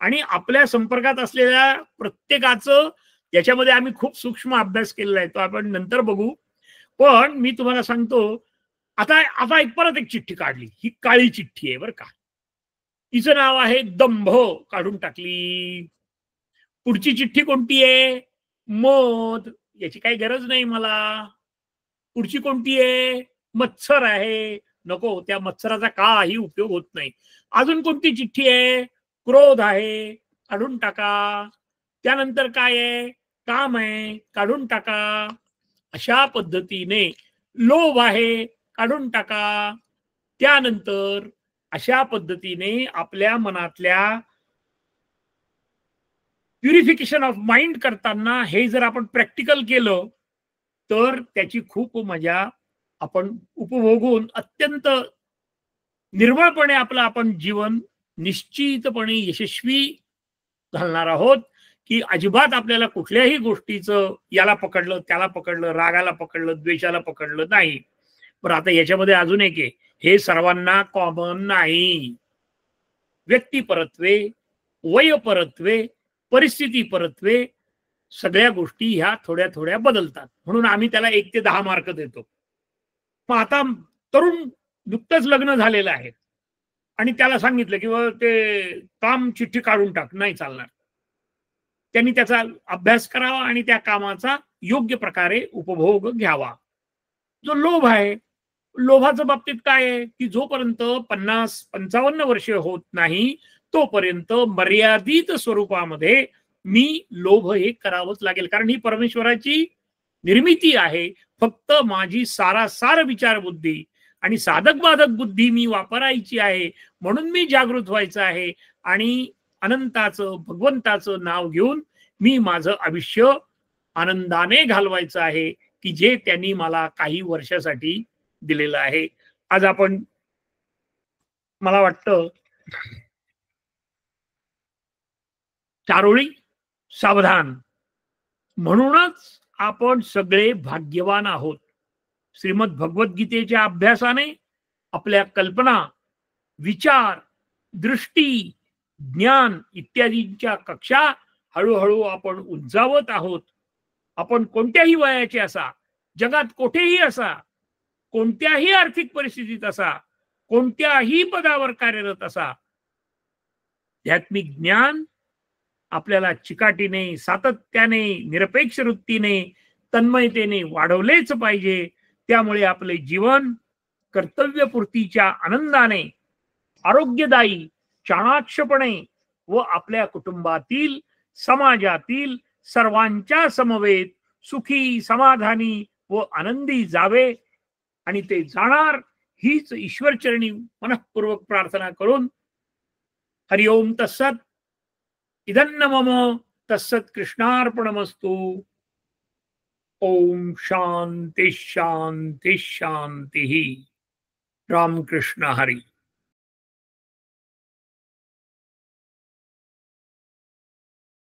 आणि आपल्या संपर्कात असलेल्या प्रत्येकाचं याच्यामध्ये आम्ही खूप सूक्ष्म अभ्यास केलेला आहे, तो आपण नंतर बघू. पण मी तुम्हाला सांगतो, आता आता एक परत एक चिठ्ठी काढली. ही काळी चिठ्ठी आहे बरं का. तिचं नाव आहे दंभ. काढून टाकली. पुढची चिठ्ठी कोणती आहे? मध. याची काही गरज नाही मला. पुढची कोणती आहे? मत्सर आहे. नको, त्या मत्सराचा काही उपयोग होत नाही. अजून कोणती चिठ्ठी आहे? क्रोध आहे. काढून टाका. त्यानंतर काय आहे? काम आहे. काढून टाका. अशा पद्धतीने लोभ आहे. काढून टाका. त्यानंतर अशा पद्धतीने आपल्या मनातल्या प्युरिफिकेशन ऑफ माइंड करताना हे जर आपण प्रॅक्टिकल केलं तर त्याची खूप मजा आपण उपभोगून अत्यंत निर्मळपणे आपलं आपण जीवन निश्चितपणे यशस्वी घालणार आहोत, की अजिबात आपल्याला कुठल्याही गोष्टीचं याला पकडलं त्याला पकडलं, रागाला पकडलं, द्वेषाला पकडलं नाही. पण आता याच्यामध्ये अजून एक आहे, हे सर्वांना कॉमन नाही. व्यक्ती परत्वे, वय परत्वे, परिस्थिती परत्वे, सगळ्या गोष्टी ह्या थोड्या थोड्या बदलतात. म्हणून आम्ही त्याला 1 ते 10 मार्क देतो. मग आता तरुण नुकतंच लग्न झालेलं आहे आणि त्याला सांगितलं की ते काम चिठ्ठी काढून टाक, नाही चालणार. त्यांनी त्याचा अभ्यास करावा आणि त्या कामाचा योग्य प्रकारे उपभोग घ्यावा. जो लोभ आहे, लोभाच्या बाबतीत काय आहे की जोपर्यंत 50-55 वर्षे होत नाही तोपर्यंत मर्यादित स्वरूपामध्ये मी लोभ हे करावंच लागेल, कारण ही परमेश्वराची निर्मिती आहे. फक्त माझी सारासार विचारबुद्धी आणि साधक बाधक बुद्धी मी वापरायची आहे, म्हणून मी जागृत व्हायचं आहे आणि अनंताचं भगवंताचं नाव घेऊन मी माझं आयुष्य आनंदाने घालवायचं आहे, की जे त्यांनी मला काही वर्षासाठी दिलेलं आहे. आज आपण मला वाटतं चारोळी सावधान, म्हणूनच आपण सगळे भाग्यवान आहोत. श्रीमद भगवद्गीतेच्या अभ्यासाने आपल्या कल्पना, विचार, दृष्टी, ज्ञान इत्यादींच्या कक्षा हळूहळू आपण उंचावत आहोत. आपण कोणत्याही वयाचे असा, जगात कुठेही असा, कोणत्याही आर्थिक परिस्थितीत असा, कोणत्याही पदावर कार्यरत असा, आध्यात्मिक ज्ञान आपल्याला चिकाटीने, सातत्याने, निरपेक्ष वृत्तीने, तन्मयतेने वाढवलेच पाहिजे. त्यामुळे आपले जीवन कर्तव्यपूर्तीच्या आनंदाने, आरोग्यदायी, चाणाक्षपणे व आपल्या कुटुंबातील, समाजातील सर्वांच्या समवेत सुखी, समाधानी व आनंदी जावे आणि ते जाणार हीच ईश्वरचरणी मनःपूर्वक प्रार्थना करून हरि ओम तत्सत. इदन्न मम तत्सत कृष्णार्पणमस्तु. ओम शांति शांति शांति. रामकृष्ण हरि.